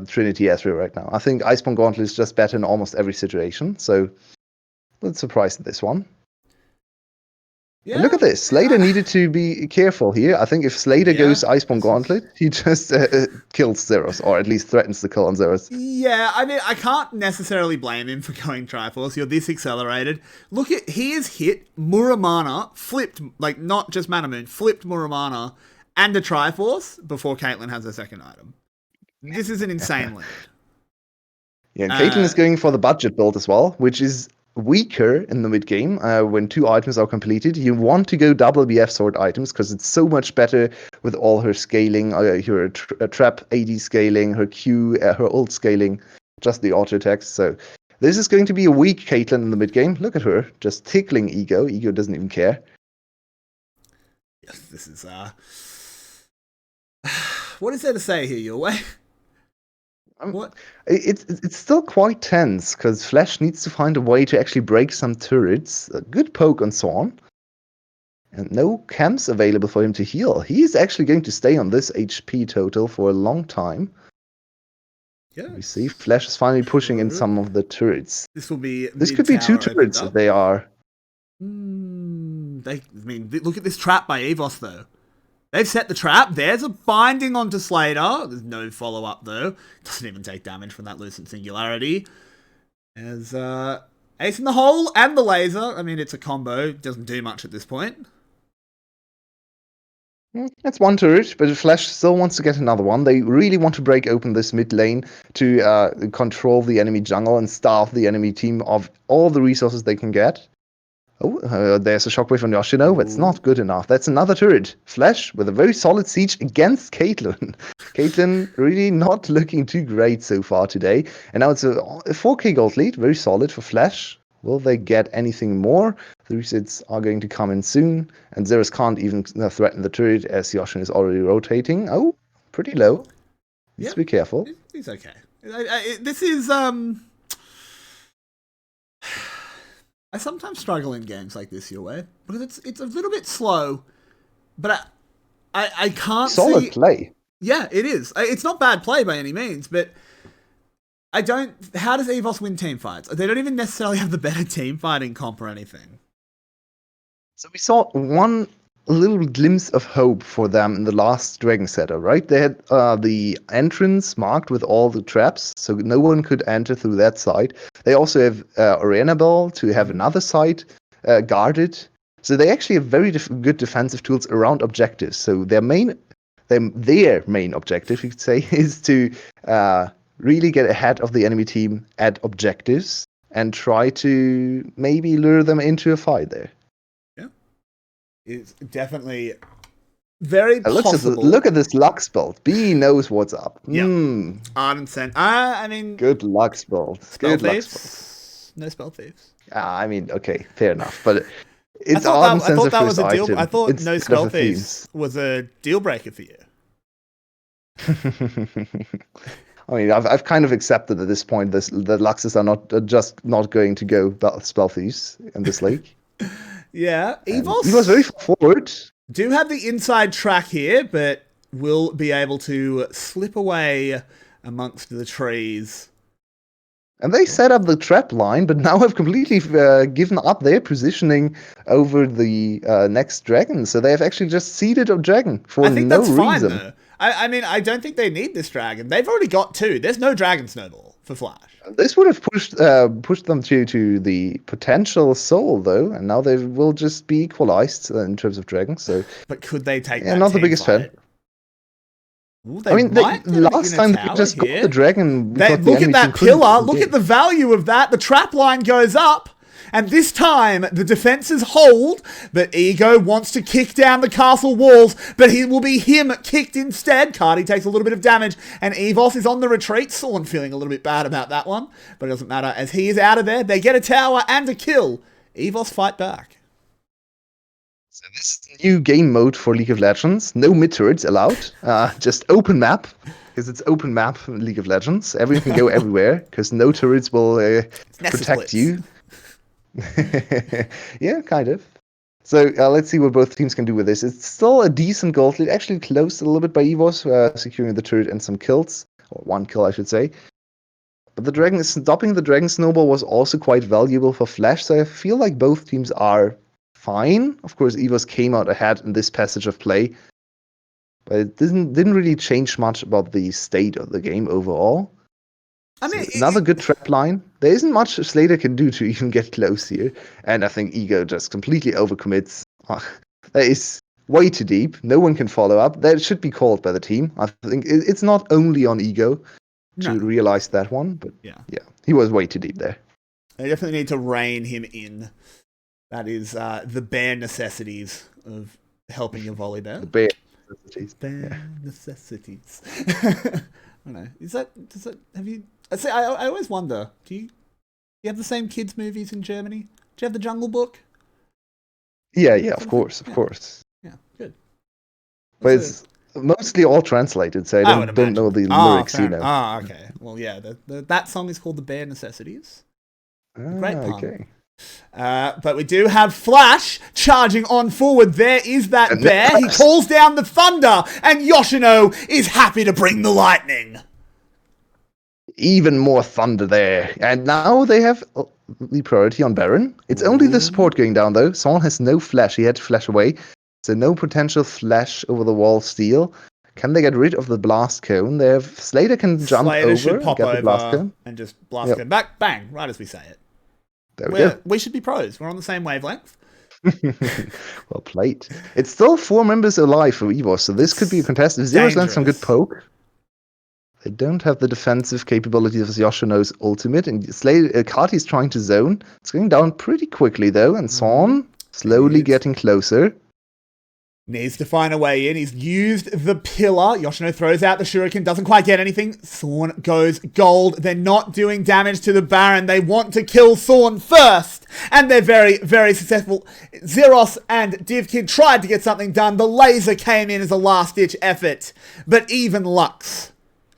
Trinity Ezreal right now. I think Iceborne Gauntlet is just better in almost every situation. So, a little surprised at this one. And look at this. Slater needed to be careful here. I think if Slater goes Iceborne Gauntlet, he just kills Zeros, or at least threatens to kill on Zeros. Yeah, I mean, I can't necessarily blame him for going Triforce. You're this accelerated. Look at, he has hit Muramana, flipped, like not just Mana Moon, flipped Muramana and a Triforce before Caitlyn has her second item. This is an insane lead. Yeah, and Caitlyn is going for the budget build as well, which is weaker in the mid game when 2 items are completed. You want to go double BF sword items because it's so much better with all her scaling, her trap AD scaling, her Q, her ult scaling, just the auto attacks. So this is going to be a weak Caitlyn in the mid game. Look at her, just tickling Ego. Ego doesn't even care. Yes, this is what is there to say here, Yulwei? What? It's still quite tense because Flash needs to find a way to actually break some turrets. A good poke on Swan. And no camps available for him to heal. He's actually going to stay on this HP total for a long time. Yeah. We see Flash is finally pushing in some of the turrets. This will be. This could be 2 turrets if they are. I mean, look at this trap by EVS though. They've set the trap. There's a binding onto Slater. There's no follow-up, though. Doesn't even take damage from that Lucent Singularity. There's Ace in the hole and the laser. I mean, it's a combo. Doesn't do much at this point. That's 1 turret, but Flash still wants to get another one. They really want to break open this mid lane to control the enemy jungle and starve the enemy team of all the resources they can get. Oh, there's a shockwave on 𝗧𝗲𝗄𝗎. It's not good enough. That's another turret. Flash with a very solid siege against Caitlyn. Caitlyn really not looking too great so far today. And now it's a 4k gold lead. Very solid for Flash. Will they get anything more? The resets are going to come in soon. And Zeros can't even threaten the turret as 𝗧𝗲𝗄𝗎 is already rotating. Oh, pretty low. Needs to be careful. He's okay. This is... I sometimes struggle in games like this, Yulwei, because it's a little bit slow, but I can't Solid play. Yeah, it is. It's not bad play by any means, but I don't... How does EVOS win team fights? They don't even necessarily have the better team fighting comp or anything. So we saw one little glimpse of hope for them in the last Dragon Setter, right? They had the entrance marked with all the traps, so no one could enter through that side. They also have Arenabel to have another side guarded. So they actually have very good defensive tools around objectives. So their main objective, you could say, is to really get ahead of the enemy team at objectives and try to maybe lure them into a fight there. It's definitely very possible. Look at this Lux build. B knows what's up. Yeah. Ardent Sen. I mean... Good Lux build. Spell Thieves? No Spell Thieves. I mean, okay, fair enough. But it's Ardent Sen's I thought that was a deal. item. I thought it's no Spell Thieves was a deal breaker for you. I mean, I've kind of accepted at this point the Luxes are not going to go Spell Thieves in this league. Yeah, EVOS. He was very forward. Do have the inside track here, but will be able to slip away amongst the trees. And they set up the trap line, but now have completely given up their positioning over the next dragon. So they have actually just seeded a dragon for no reason. I think that's fine, though. I mean, I don't think they need this dragon. They've already got 2. There's no dragon snowball for Flash. This would have pushed them to the potential soul, though, and now they will just be equalized in terms of dragons. So, but could they take? Yeah, not the biggest fan. Ooh, I mean, last time they just got the dragon. Look at that pillar. Look at the value of that. The trap line goes up. And this time, the defenses hold, but Ego wants to kick down the castle walls, but it will be him kicked instead. 𝗏𝗏 takes a little bit of damage, and EVOS is on the retreat. Sworn feeling a little bit bad about that one, but it doesn't matter. As he is out of there, they get a tower and a kill. EVOS fight back. So this is a new game mode for League of Legends. No mid-turrets allowed. Just open map, because it's open map in League of Legends. Everything can go everywhere, because no turrets will protect you. Yeah, kind of. So let's see what both teams can do with this. It's still a decent gold lead, actually closed a little bit by EVOS, securing the turret and some kills, or 1 kill I should say. But the dragon stopping the dragon snowball was also quite valuable for Flash, so I feel like both teams are fine. Of course, EVS came out ahead in this passage of play, but it didn't really change much about the state of the game overall. I mean, Another good trap line. There isn't much _𝗧𝗧 can do to even get close here, and I think Ego just completely overcommits. That is way too deep. No one can follow up. That should be called by the team. I think it's not only on Ego to realize that one, but yeah, he was way too deep there. They definitely need to rein him in. That is the bare necessities of helping your volley bear. The bare necessities. Bare necessities. I don't know. Does that, have you, see, I always wonder, do you have the same kids' movies in Germany? Do you have the Jungle Book? Yeah, of course. Yeah, good. But it's mostly all translated, so I don't know the lyrics, you know. Ah, okay. Well, yeah, that song is called The Bare Necessities. Great pun. Okay. But we do have Flash charging on forward. There is that bear. He calls down the thunder, and Yoshino is happy to bring the lightning. Even more thunder there. And now they have the priority on Baron. It's only the support going down, though. 𝗀𝗏 has no flash. He had to flash away. So no potential flash over the wall steal. Can they get rid of the blast cone? They have 𝗧𝗧 can jump over, should pop get over the blast cone, and just blast cone back, bang, right as we say it. There we go. We should be pros. We're on the same wavelength. Well played. It's still 4 members alive for EVS, so this could be a contest. If 𝗧𝗏's lands some good poke, they don't have the defensive capabilities of Yoshino's ultimate, and 𝗧𝗏 is trying to zone. It's going down pretty quickly, though, and 𝗀𝗏 slowly getting closer. Needs to find a way in. He's used the pillar. Yoshino throws out the shuriken. Doesn't quite get anything. 𝗀𝗏 goes gold. They're not doing damage to the Baron. They want to kill 𝗀𝗏 first. And they're very, very successful. 𝗧𝗏 and 𝗙𝗀𝗀𝗃 tried to get something done. The laser came in as a last-ditch effort. But even 𝗀𝗏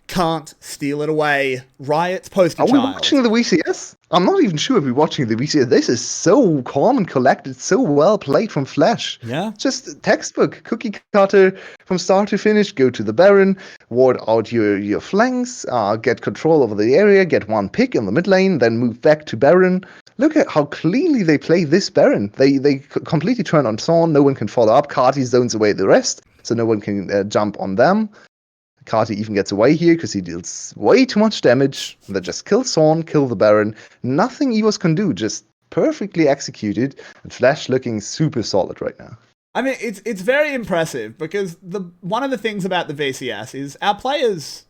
can't steal it away. Riot's poster child. Are we watching the VCS? I'm not even sure if we're watching the VCS. This is so calm and collected, so well played from Flash. Yeah. Just textbook, cookie cutter from start to finish. Go to the Baron, ward out your flanks, get control over the area, get one pick in the mid lane, then move back to Baron. Look at how cleanly they play this Baron. They completely turn on 𝗀𝗏. No one can follow up. 𝗏𝗏 zones away the rest, so no one can jump on them. 𝗏𝗏 even gets away here because he deals way too much damage. They just kill 𝗀𝗏, kill the Baron. Nothing EVS can do, just perfectly executed. And Flash looking super solid right now. I mean, it's very impressive because one of the things about the VCS is our players,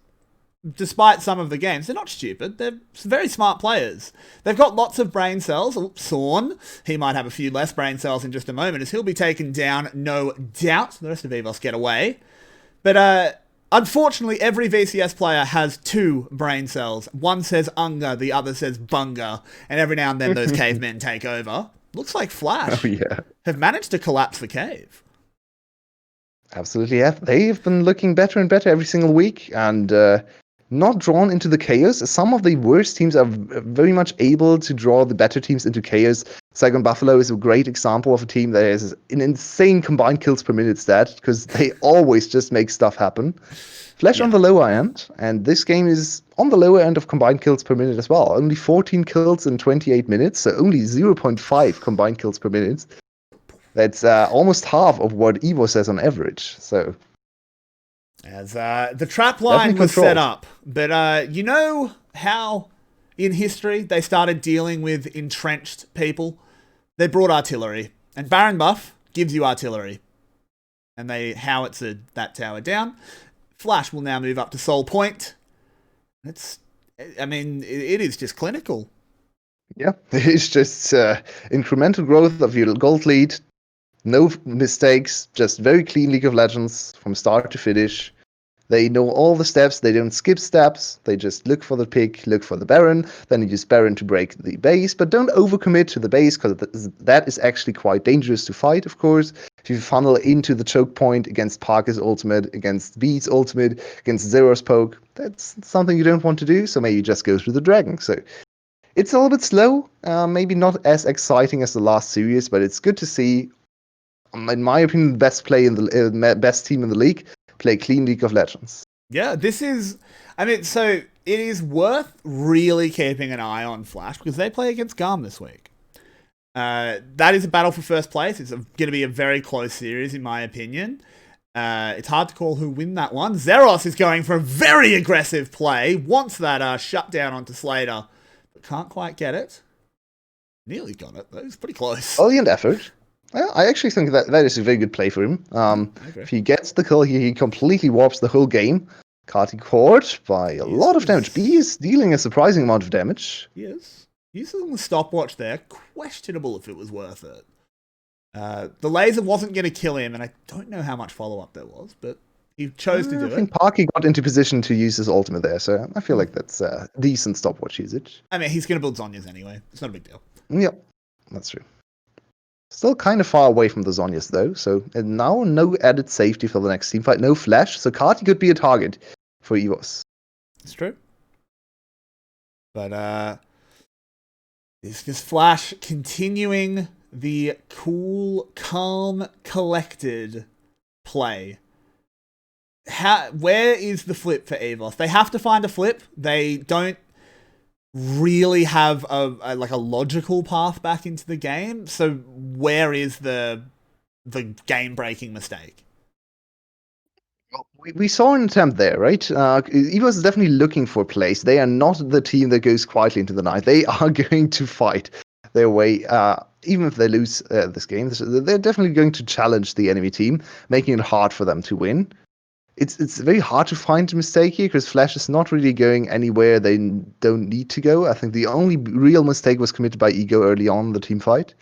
despite some of the games, they're not stupid. They're very smart players. They've got lots of brain cells. 𝗀𝗏, he might have a few less brain cells in just a moment as he'll be taken down, no doubt. The rest of EVS get away. But, unfortunately, every VCS player has 2 brain cells. One says 𝗀𝗏, the other says 𝗀𝗏, and every now and then those cavemen take over. Looks like Flash have managed to collapse the cave. Absolutely, yeah. They've been looking better and better every single week, and not drawn into the chaos. Some of the worst teams are very much able to draw the better teams into chaos. 𝗬𝗏𝗺 is a great example of a team that has an insane combined kills per minute stat, because they always just make stuff happen. Flash on the lower end, and this game is on the lower end of combined kills per minute as well. Only 14 kills in 28 minutes, so only 0.5 combined kills per minute. That's almost half of what EVO says on average. So, as the trap line was set up, but you know how in history they started dealing with entrenched people? They brought artillery, and Baron buff gives you artillery, and they howitzered that tower down. Flash will now move up to Soul Point. I mean, it is just clinical. Yeah, it's just incremental growth of your gold lead. No mistakes, just very clean League of Legends from start to finish. They know all the steps, they don't skip steps, they just look for the pick, look for the Baron, then use Baron to break the base, but don't overcommit to the base, because that is actually quite dangerous to fight, of course. If you funnel into the choke point against Parker's ultimate, against Beat's ultimate, against 𝗧𝗏's poke, that's something you don't want to do, so maybe just go through the dragon. So it's a little bit slow, maybe not as exciting as the last series, but it's good to see, in my opinion, the best play in the best team in the league play clean League of Legends. Yeah, this is, I mean, so it is worth really keeping an eye on Flash because they play against 𝗀𝗏 this week. That is a battle for first place. It's going to be a very close series, in my opinion. It's hard to call who win that one. 𝗧𝗲 is going for a very aggressive play. Wants that shutdown onto 𝗧𝗲, but can't quite get it. Nearly got it, though. It's pretty close. Brilliant effort. I actually think that is a very good play for him. If he gets the kill, he completely warps the whole game. 𝗘𝗀𝗢𝗺 by a lot of damage. B is dealing a surprising amount of damage. Yes. Using the stopwatch there. Questionable if it was worth it. The laser wasn't going to kill him, and I don't know how much follow-up there was, but he chose to do it. I think 𝗘𝗀𝗺 got into position to use his ultimate there, so I feel like that's a decent stopwatch usage. I mean, he's going to build 𝗬𝗲s anyway. It's not a big deal. Yep, that's true. Still kind of far away from the 𝗬𝗲s, though, so and now no added safety for the next team fight. No flash, so 𝗘𝗀𝗢 could be a target for EVS. It's true. But, this Flash continuing the cool, calm, collected play. Where is the flip for EVS? They have to find a flip. They don't really have a logical path back into the game. So where is the game-breaking mistake? We saw an attempt there, right? EVS is definitely looking for a place. They are not the team that goes quietly into the night. They are going to fight their way, even if they lose this game. They're definitely going to challenge the enemy team, making it hard for them to win. It's very hard to find a mistake here, because Flash is not really going anywhere they don't need to go. I think the only real mistake was committed by Ego early on in the team fight.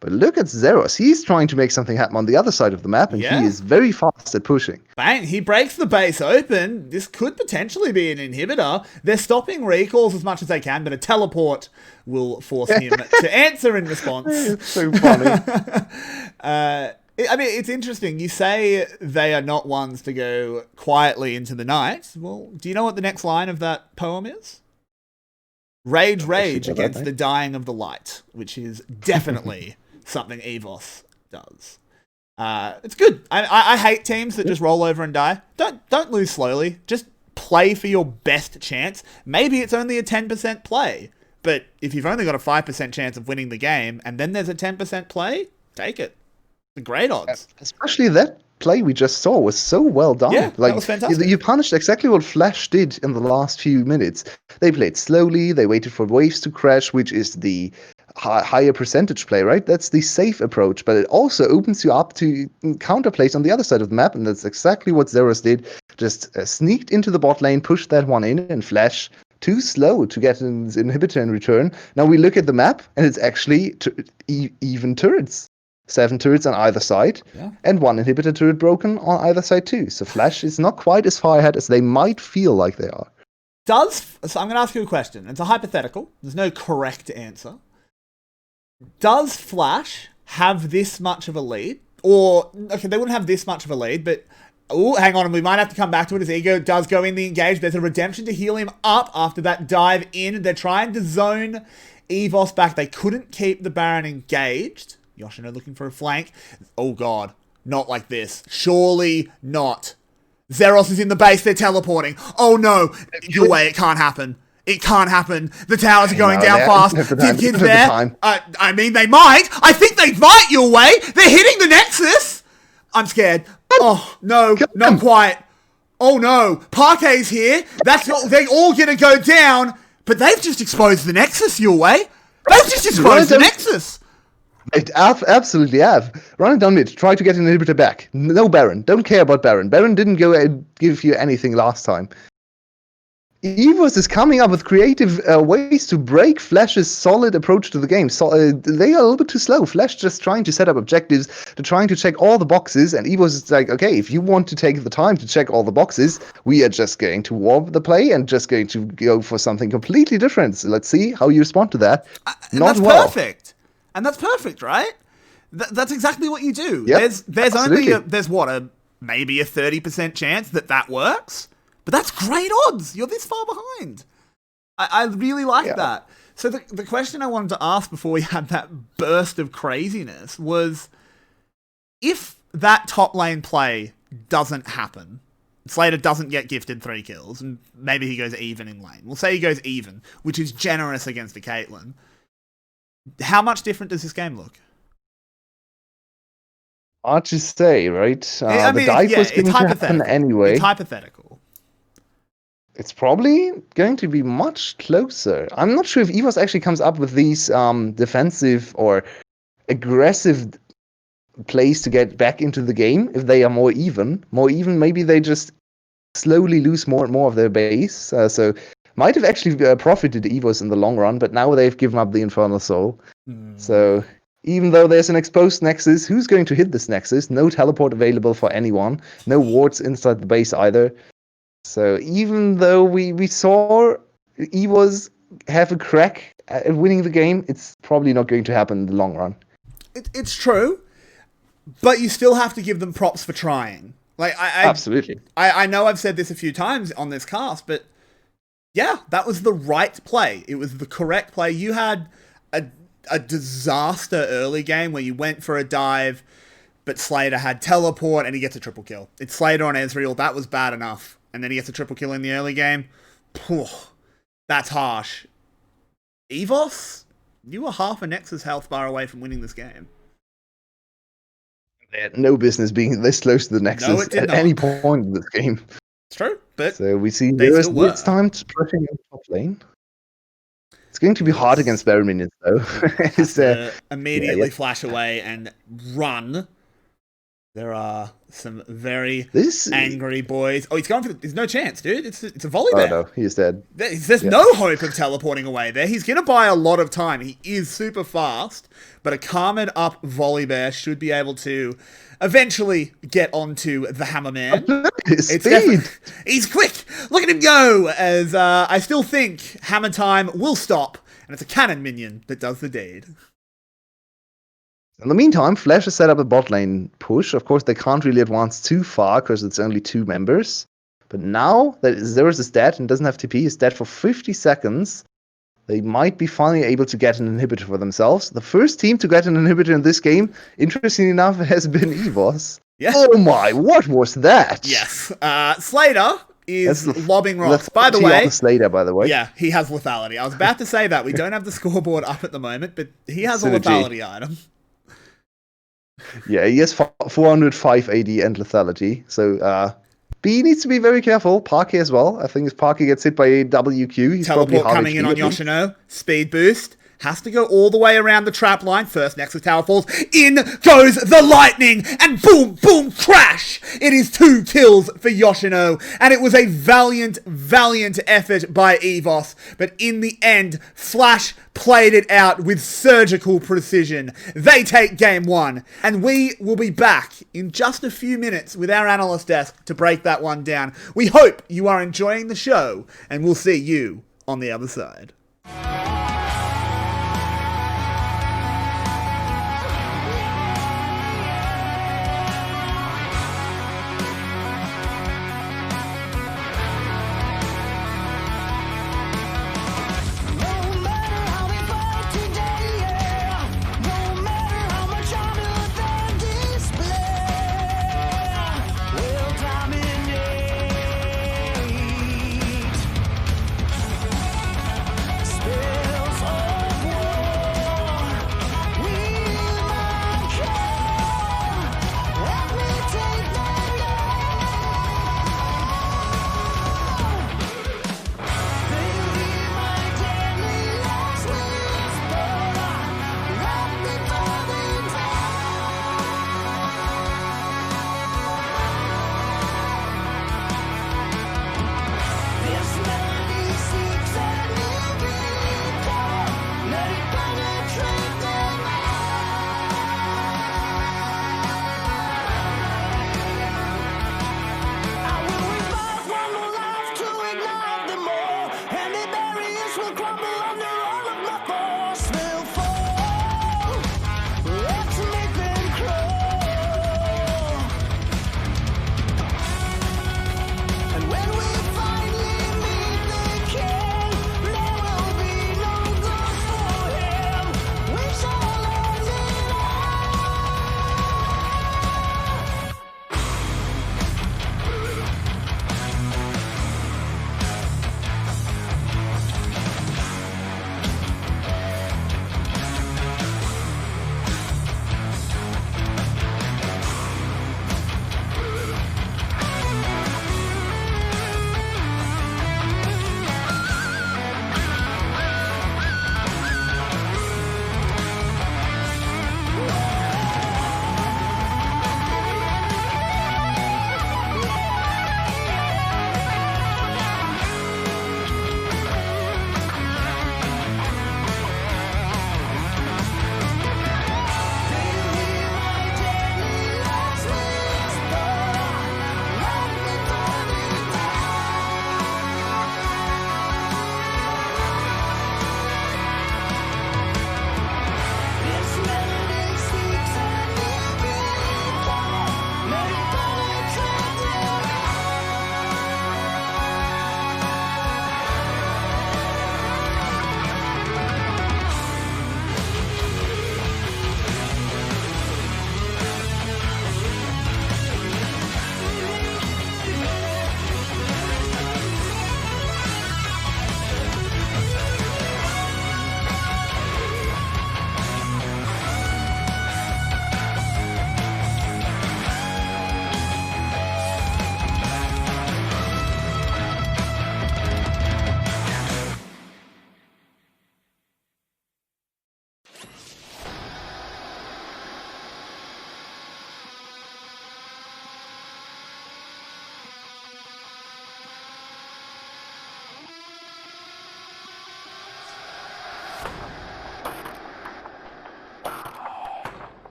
But look at 𝗧𝗲. He's trying to make something happen on the other side of the map, and he is very fast at pushing. Bang, he breaks the base open. This could potentially be an inhibitor. They're stopping recalls as much as they can, but a teleport will force him to answer in response. It's so funny. I mean, it's interesting. You say they are not ones to go quietly into the night. Well, do you know what the next line of that poem is? Rage, rage against the dying of the light, which is definitely something EVS does. It's good. I hate teams that just roll over and die. Don't lose slowly. Just play for your best chance. Maybe it's only a 10% play, but if you've only got a 5% chance of winning the game, and then there's a 10% play, take it. The great odds. Especially that play we just saw was so well done. Yeah, that was fantastic. You punished exactly what Flash did in the last few minutes. They played slowly. They waited for waves to crash, which is the higher percentage play, right? That's the safe approach, but it also opens you up to counterplays on the other side of the map, and that's exactly what 𝗧𝗲 did. Just sneaked into the bot lane, pushed that one in, and Flash too slow to get an inhibitor in return. Now we look at the map, and it's actually even turrets. 7 turrets on either side, and 1 inhibitor turret broken on either side too. So Flash is not quite as far ahead as they might feel like they are. So I'm going to ask you a question. It's a hypothetical. There's no correct answer. Does Flash have this much of a lead? Or, okay, they wouldn't have this much of a lead, but... Oh, hang on, we might have to come back to it as Ego does go in the engage. There's a redemption to heal him up after that dive in. They're trying to zone EVS back. They couldn't keep the Baron engaged. Yoshino looking for a flank. Oh god, not like this. Surely not. 𝗧𝗲 is in the base, they're teleporting. Oh no, Yulwei, it can't happen. It can't happen. The towers are going down fast. Kid's there. I mean, they might. I think they might, Yulwei. They're hitting the Nexus. I'm scared. Oh, no, not quite. Oh no, Parquet's here. They're all gonna go down. But they've just exposed the Nexus, Yulwei. They've just exposed the Nexus. They absolutely have. Run it down mid. Try to get an inhibitor back. No Baron. Don't care about Baron. Baron didn't go and give you anything last time. EVS is coming up with creative ways to break Flash's solid approach to the game. So they are a little bit too slow. Flash just trying to set up objectives, to trying to check all the boxes, and EVS is like, okay, if you want to take the time to check all the boxes, we are just going to warp the play and just going to go for something completely different. So let's see how you respond to that. Not well. Perfect. And that's perfect, right? That's exactly what you do. Yep, there's only maybe a 30% chance that works, but that's great odds. You're this far behind. I really like that. So the question I wanted to ask before we had that burst of craziness was, if that top lane play doesn't happen, 𝗧𝗲 doesn't get gifted 3 kills, and maybe he goes even in lane. We'll say he goes even, which is generous against a Caitlyn. How much different does this game look? Hard to say, right? I mean, the dive was it's going to happen hypothetical. anyway. It's hypothetical. It's probably going to be much closer. I'm not sure if EVS actually comes up with these defensive or aggressive plays to get back into the game. If they are more even, maybe they just slowly lose more and more of their base. So might have actually profited EVS in the long run, but now they've given up the Infernal Soul. So even though there's an exposed Nexus, who's going to hit this Nexus? No teleport available for anyone. No wards inside the base either. So even though we saw EVS have a crack at winning the game, it's probably not going to happen in the long run. It's true, but you still have to give them props for trying. Like Absolutely. I know I've said this a few times on this cast, but yeah, that was the right play. It was the correct play. You had a disaster early game where you went for a dive, but 𝗧𝗲 had teleport and he gets a triple kill. It's 𝗧𝗲 on Ezreal. That was bad enough. And then he gets a triple kill in the early game. That's harsh. EVS, you were half a Nexus health bar away from winning this game. They had no business being this close to the Nexus at any point in this game. It's true, but so we see it's time to pushing in top lane. It's going to be hard against Baron minions, though. Immediately flash away and run. There are some very angry boys. Oh, he's going for there's no chance, dude. It's a volley there. Oh, no, he's dead. There's no hope of teleporting away there. He's going to buy a lot of time. He is super fast, but a calmed up 𝗏𝗏 should be able to eventually get onto the Hammer Man. His speed. He's quick. Look at him go. As I still think Hammer Time will stop, and it's a cannon minion that does the deed. In the meantime, Flash has set up a bot lane push. Of course, they can't really advance too far because it's only 2 members. But now that Xerath is dead and doesn't have TP, he's dead for 50 seconds. They might be finally able to get an inhibitor for themselves. The first team to get an inhibitor in this game, interestingly enough, has been EVS. Yeah. Oh my, what was that? Yes. 𝗧𝗲 is lobbing rocks. By the way, 𝗧𝗲, by the way. Yeah, he has lethality. I was about to say that. We don't have the scoreboard up at the moment, but he has a lethality item. Yeah, he has 405 AD and lethality. So B needs to be very careful. 𝗏𝗺 as well. I think if 𝗏𝗺 gets hit by a WQ, he's teleport probably coming in on Yoshino. Speed boost. Has to go all the way around the trap line. First Nexus Tower falls. In goes the lightning. And boom, boom, crash. It is 2 kills for Yoshino. And it was a valiant effort by EVS. But in the end, Flash played it out with surgical precision. They take game 1. And we will be back in just a few minutes with our analyst desk to break that one down. We hope you are enjoying the show. And we'll see you on the other side.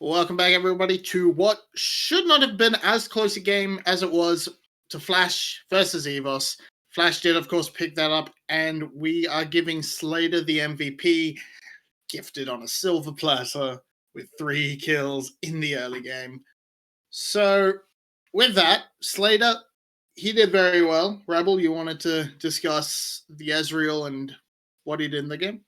Welcome back, everybody, to what should not have been as close a game as it was to Flash versus EVS. Flash did, of course, pick that up, and we are giving 𝗧𝗲 the MVP, gifted on a silver platter with 3 kills in the early game. So, with that, 𝗧𝗲, he did very well. Rebel, you wanted to discuss the Ezreal and what he did in the game?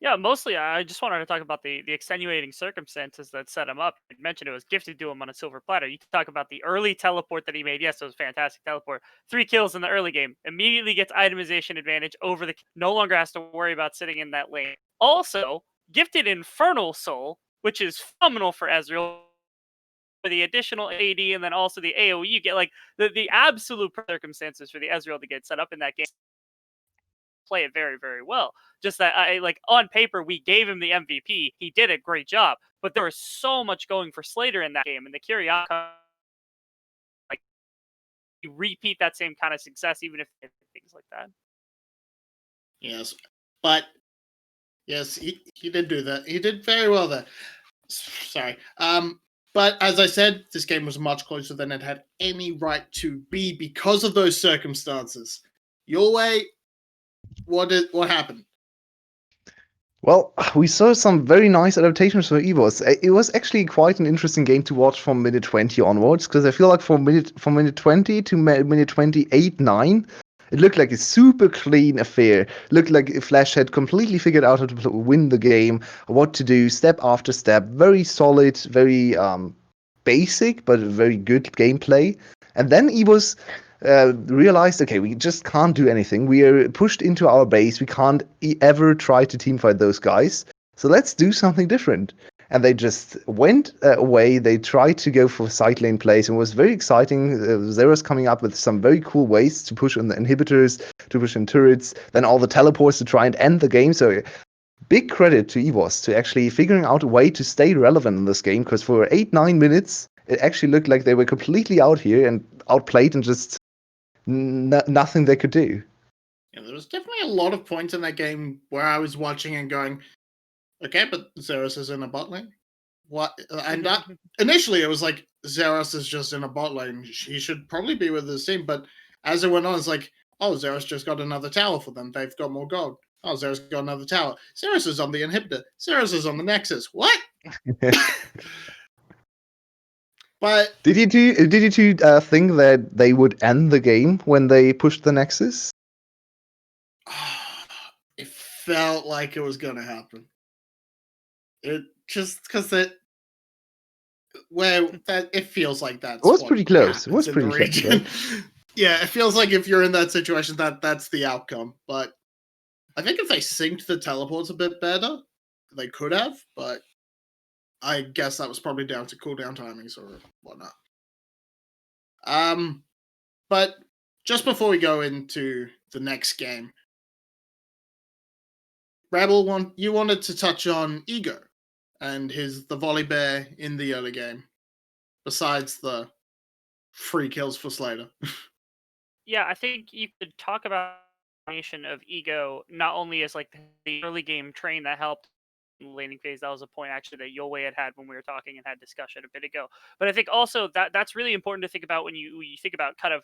Yeah, mostly I just wanted to talk about the extenuating circumstances that set him up. You mentioned it was gifted to him on a silver platter. You can talk about the early teleport that he made. Yes, it was a fantastic teleport. 3 kills in the early game. Immediately gets itemization advantage over the... No longer has to worry about sitting in that lane. Also, gifted Infernal Soul, which is phenomenal for Ezreal. For the additional AD and then also the AoE, you get like the absolute circumstances for the Ezreal to get set up in that game. Play it very, very well. Just that I like on paper we gave him the MVP. He did a great job, but there was so much going for 𝗧𝗲 in that game, and the 𝗘𝗀𝗢𝗪, like, you repeat that same kind of success even if things like that. Yes, but yes, he did do that. He did very well there. Sorry. But as I said, this game was much closer than it had any right to be because of those circumstances. Yulwei, what happened? Well, we saw some very nice adaptations for EVS. It was actually quite an interesting game to watch from minute 20 onwards, because I feel like from minute 20 to minute 28-9, it looked like a super clean affair. Looked like Flash had completely figured out how to win the game, what to do, step after step. Very solid, very basic, but very good gameplay. And then EVS realized, okay, we just can't do anything. We are pushed into our base. We can't ever try to teamfight those guys. So let's do something different. And they just went away. They tried to go for side lane plays, and it was very exciting. 𝗧𝗲's coming up with some very cool ways to push on the inhibitors, to push in turrets, then all the teleports to try and end the game. So big credit to EVS to actually figuring out a way to stay relevant in this game, because for 8-9 minutes, it actually looked like they were completely out here and outplayed and just nothing they could do. Yeah, there was definitely a lot of points in that game where I was watching and going, okay, but 𝗧𝗲 is in a bot lane. What? And initially it was like, 𝗧𝗲 is just in a bot lane. He should probably be with his team. But as it went on, it's like, oh, 𝗧𝗲's just got another tower for them. They've got more gold. Oh, 𝗧𝗲's got another tower. 𝗧𝗲 is on the inhibitor. 𝗧𝗲 is on the nexus. What? But did you two think that they would end the game when they pushed the nexus? It felt like it was going to happen. It just because it feels like that. It was pretty close. It was pretty close. Right? Yeah, it feels like if you're in that situation, that's the outcome. But I think if they synced the teleports a bit better, they could have. But I guess that was probably down to cooldown timings or whatnot. But just before we go into the next game, Rebel, you wanted to touch on Ego and the 𝗙𝗺𝗺 in the early game, besides the 3 kills for 𝗧𝗲. Yeah, I think you could talk about the combination of Ego not only as like the early game train that helped in the laning phase. That was a point actually that Yulwei had when we were talking and had discussion a bit ago. But I think also that's really important to think about when you think about kind of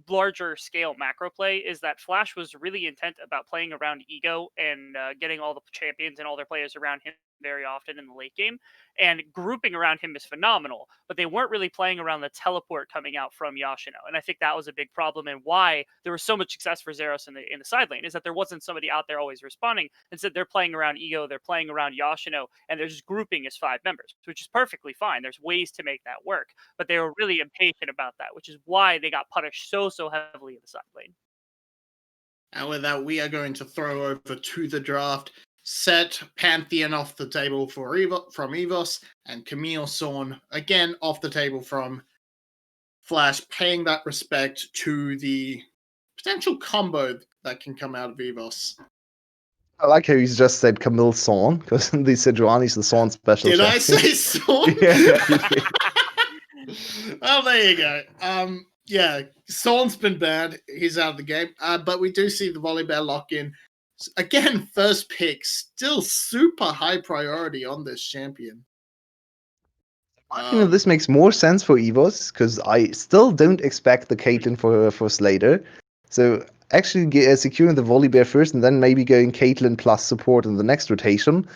larger scale macro play, is that Flash was really intent about playing around Ego and getting all the champions and all their players around him very often in the late game, and grouping around him is phenomenal, but they weren't really playing around the teleport coming out from Yashino. And I think that was a big problem, and why there was so much success for 𝗧𝗲 in the side lane, is that there wasn't somebody out there always responding. Instead, they're playing around Ego, they're playing around Yashino, and they're just grouping as 5 members, which is perfectly fine. There's ways to make that work, but they were really impatient about that, which is why they got punished so heavily in the side lane. And with that, we are going to throw over to the draft. Set Pantheon off the table from EVS, and Camille 𝗀𝗺 again off the table from Flash, paying that respect to the potential combo that can come out of EVS. I like how he's just said Camille 𝗀𝗺, because they said Giovanni's the 𝗀𝗺 special. Did I say 𝗀𝗺? Yeah. Oh, there you go. Yeah, 𝗀𝗺's been bad. He's out of the game. But we do see the 𝗙𝗺𝗺 lock in. Again, first pick, still super high priority on this champion. This makes more sense for EVOS, because I still don't expect the Caitlyn for Slater. So actually securing the Volibear first and then maybe going Caitlyn plus support in the next rotation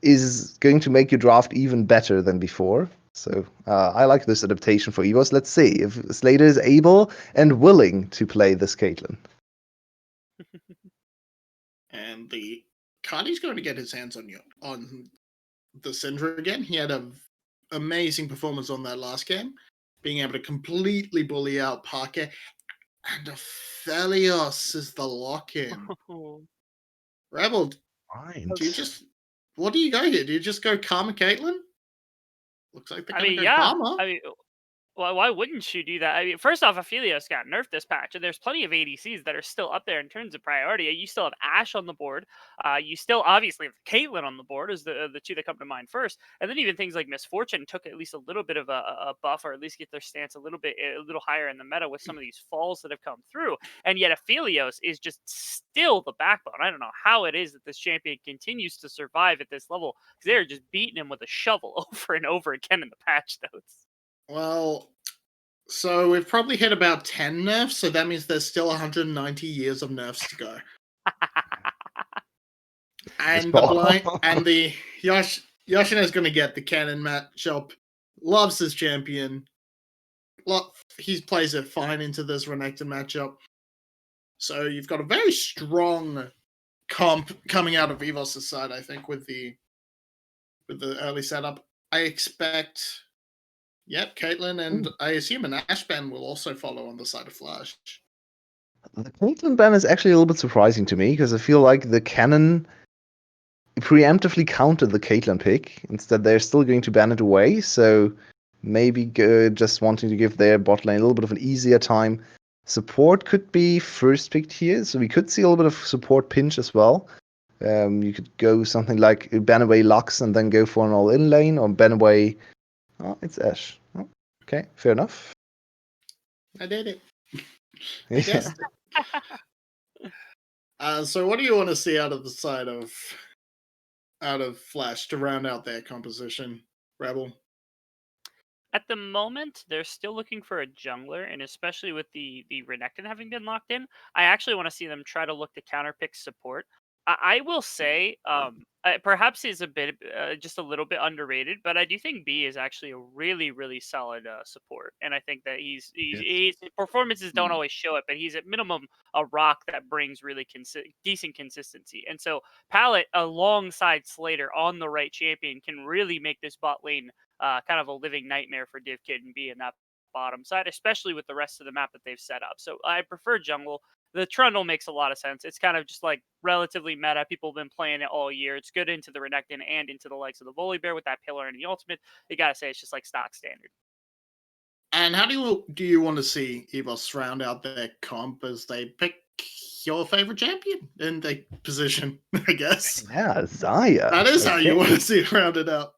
is going to make your draft even better than before. So I like this adaptation for EVOS. Let's see if Slater is able and willing to play this Caitlyn. And Cardi's going to get his hands on the Syndra again. He had an amazing performance on that last game, being able to completely bully out Parker. And Aphelios is the lock-in. Rebel, Right. what do you go here? Do you just go Karma Caitlyn? Looks like they're going to go Karma. I mean, well, why wouldn't you do that? I mean, first off, Aphelios got nerfed this patch, and there's plenty of ADCs that are still up there in terms of priority. You still have Ashe on the board. You still obviously have Caitlyn on the board as the two that come to mind first. And then even things like Miss Fortune took at least a little bit of a buff, or at least get their stance a little higher in the meta with some of these falls that have come through. And yet Aphelios is just still the backbone. I don't know how it is that this champion continues to survive at this level, because they're just beating him with a shovel over and over again in the patch notes. Well, so we've probably hit about 10 nerfs, so that means there's still 190 years of nerfs to go. And the Yoshino's going to get the canon matchup. Loves his champion. He plays it fine into this Renekton matchup. So you've got a very strong comp coming out of EVOS' side, I think, with the early setup. I expect... Yep, Caitlyn, and I assume an Ashe ban will also follow on the side of Flash. The Caitlyn ban is actually a little bit surprising to me, because I feel like the canon preemptively countered the Caitlyn pick. Instead, they're still going to ban it away, so maybe just wanting to give their bot lane a little bit of an easier time. Support could be first picked here, so we could see a little bit of support pinch as well. You could go something like ban away Lux and then go for an all-in lane, or ban away... Oh, it's Ashe. Oh, okay, fair enough. I did it. I guessed it. So what do you want to see out of the side of Flash to round out their composition, Rebel? At the moment, they're still looking for a jungler, and especially with the Renekton having been locked in, I actually want to see them try to look to counterpick support. I will say, perhaps he's a bit, just a little bit underrated, but I do think B is actually a really, really solid support, and I think that his performances don't always show it, but he's at minimum a rock that brings really decent consistency. And so Palette alongside Slater on the right champion can really make this bot lane kind of a living nightmare for 𝗙𝗀𝗺𝗵 in that bottom side, especially with the rest of the map that they've set up. So I prefer jungle. The Trundle makes a lot of sense. It's kind of just like relatively meta. People have been playing it all year. It's good into the Renekton and into the likes of the Volibear with that pillar and the ultimate. You gotta say it's just like stock standard. And how do you want to see EVOS round out their comp as they pick your favorite champion in the position, I guess? Yeah, Xayah. That is how you want to see it rounded out.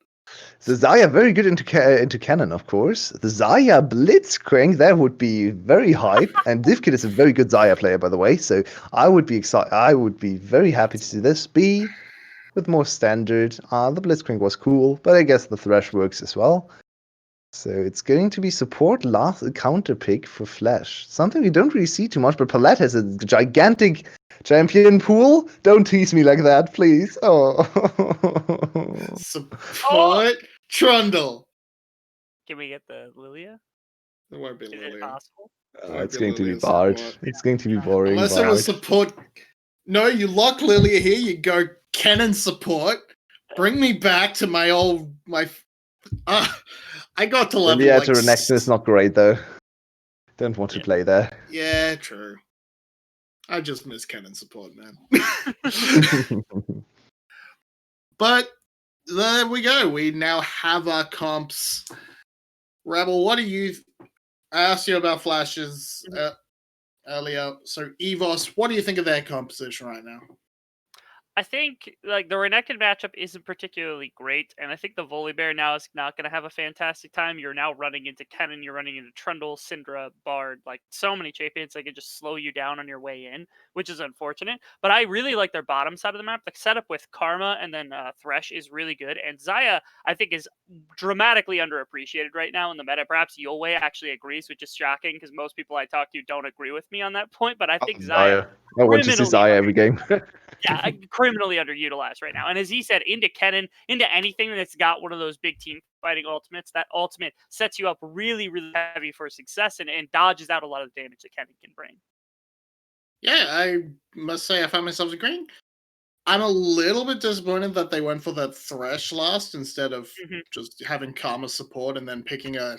So Xayah, very good into canon, of course. The Xayah Blitzcrank, that would be very hype. And 𝗙𝗀𝗀𝗻 is a very good Xayah player, by the way. So I would be excited. I would be very happy to see this be with more standard. The Blitzcrank was cool, but I guess the Thresh works as well. So it's going to be support last counter pick for Flash. Something we don't really see too much, but Palette has a gigantic champion pool. Don't tease me like that, please. Oh. Support Trundle. Can we get the Lilia? It won't be Is Lilia. it possible? It's going to be Bard. It's going to be boring. Unless it was support. No, you lock Lilia here. You go canon support. Bring me back to my old I got to level Lilia to Renekton is not great though. Don't want to play there. Yeah, true. I just miss canon support, man. But there we go. We now have our comps. Rebel, what do you... I asked you about Flashes earlier. So EVOS, what do you think of their composition right now? I think like the Renekton matchup isn't particularly great, and I think the Volibear now is not going to have a fantastic time. You're now running into Kennen, you're running into Trundle, Syndra, Bard, like so many champions that can just slow you down on your way in, which is unfortunate. But I really like their bottom side of the map. The setup with Karma and then Thresh is really good, and Xayah I think is dramatically underappreciated right now in the meta. Perhaps Yulwei actually agrees, which is shocking because most people I talk to don't agree with me on that point. But I think Xayah. I want to see Xayah every game. Yeah, criminally underutilized right now. And as he said, into Kennen, into anything that's got one of those big team fighting ultimates, that ultimate sets you up really, really heavy for success and dodges out a lot of the damage that Kennen can bring. Yeah, I must say I find myself agreeing. I'm a little bit disappointed that they went for that Thresh last instead of just having Karma support and then picking a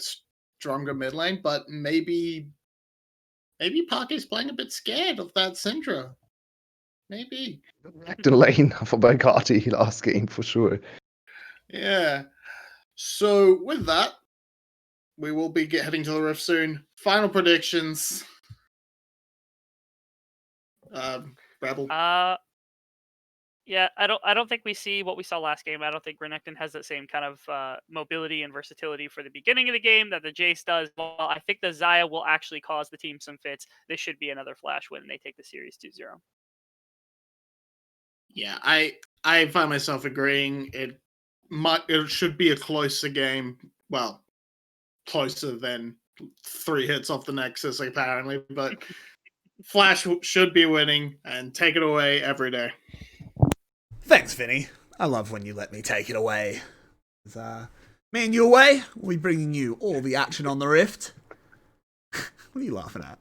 stronger mid lane, but maybe Parker's playing a bit scared of that Syndra. Maybe. The lane for Baikati last game for sure. Yeah. So with that, we will be heading to the Rift soon. Final predictions. Rebel. Yeah, I don't think we see what we saw last game. I don't think Renekton has that same kind of mobility and versatility for the beginning of the game that the Jace does. Well, I think the Xayah will actually cause the team some fits. This should be another flash win. They take the series 2-0. Yeah, I find myself agreeing. It should be a closer game. Well, closer than 3 hits off the Nexus apparently, but Flash should be winning and take it away every day. Thanks, Vinny. I love when you let me take it away. Me and Yulwei, we'll be bringing you all the action on the Rift. What are you laughing at?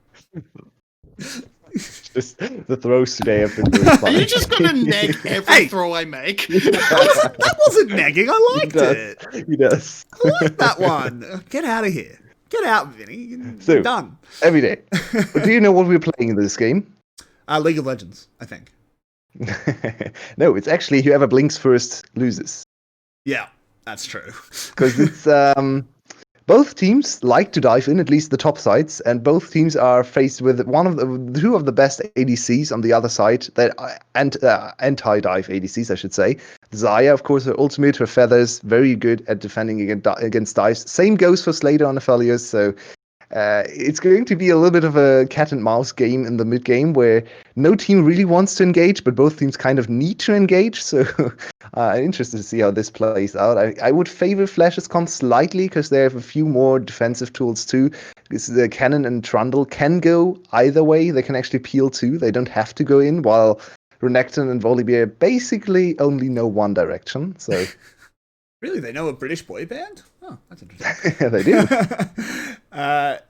Just the throws today have been really funny. Are you just going to neg every throw I make? That wasn't negging. I liked it. He does. I like that one. Get out of here. Get out, Vinny. You're done. Every day. Do you know what we're playing in this game? League of Legends, I think. No, it's actually whoever blinks first loses. Yeah, that's true. Because it's both teams like to dive in, at least the top sides, and both teams are faced with two of the best ADCs on the other side, that anti-dive ADCs, I should say. Xayah, of course, her ultimate, her feathers, very good at defending against dives. Same goes for Slater on Aphelios, so it's going to be a little bit of a cat and mouse game in the mid game where no team really wants to engage, but both teams kind of need to engage. So I'm interested to see how this plays out. I would favor Flash's comp slightly because they have a few more defensive tools too. The Kennen and Trundle can go either way. They can actually peel too. They don't have to go in, while Renekton and Volibear basically only know one direction. So. Really? They know a British boy band? Oh, that's interesting. They do.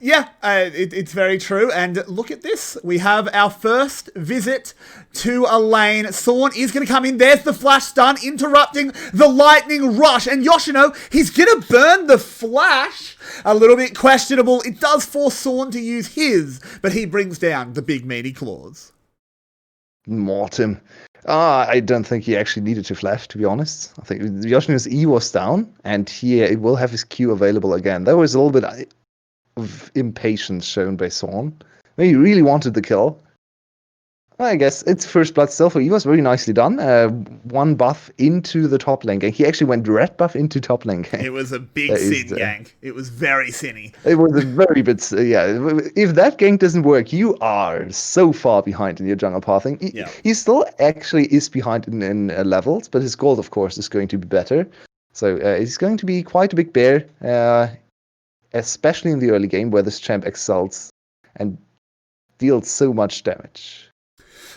It's very true. And look at this. We have our first visit to a lane. 𝗀𝗏 is going to come in. There's the flash stun, interrupting the lightning rush. And Yoshino, he's going to burn the flash. A little bit questionable. It does force 𝗀𝗏 to use his, but he brings down the big meaty claws. Mortem. I don't think he actually needed to flash, to be honest. I think Yoshino's E was down, and he will have his Q available again. There was a little bit of impatience shown by 𝗀𝗏. He really wanted the kill. I guess it's first blood still for Evos. Very nicely done. One buff into the top lane gank. He actually went red buff into top lane gank. It was a big sin gank. It was very sinny. It was a very bit, If that gank doesn't work, you are so far behind in your jungle pathing. He still actually is behind in levels, but his gold, of course, is going to be better. So he's going to be quite a big bear, especially in the early game where this champ excels and deals so much damage.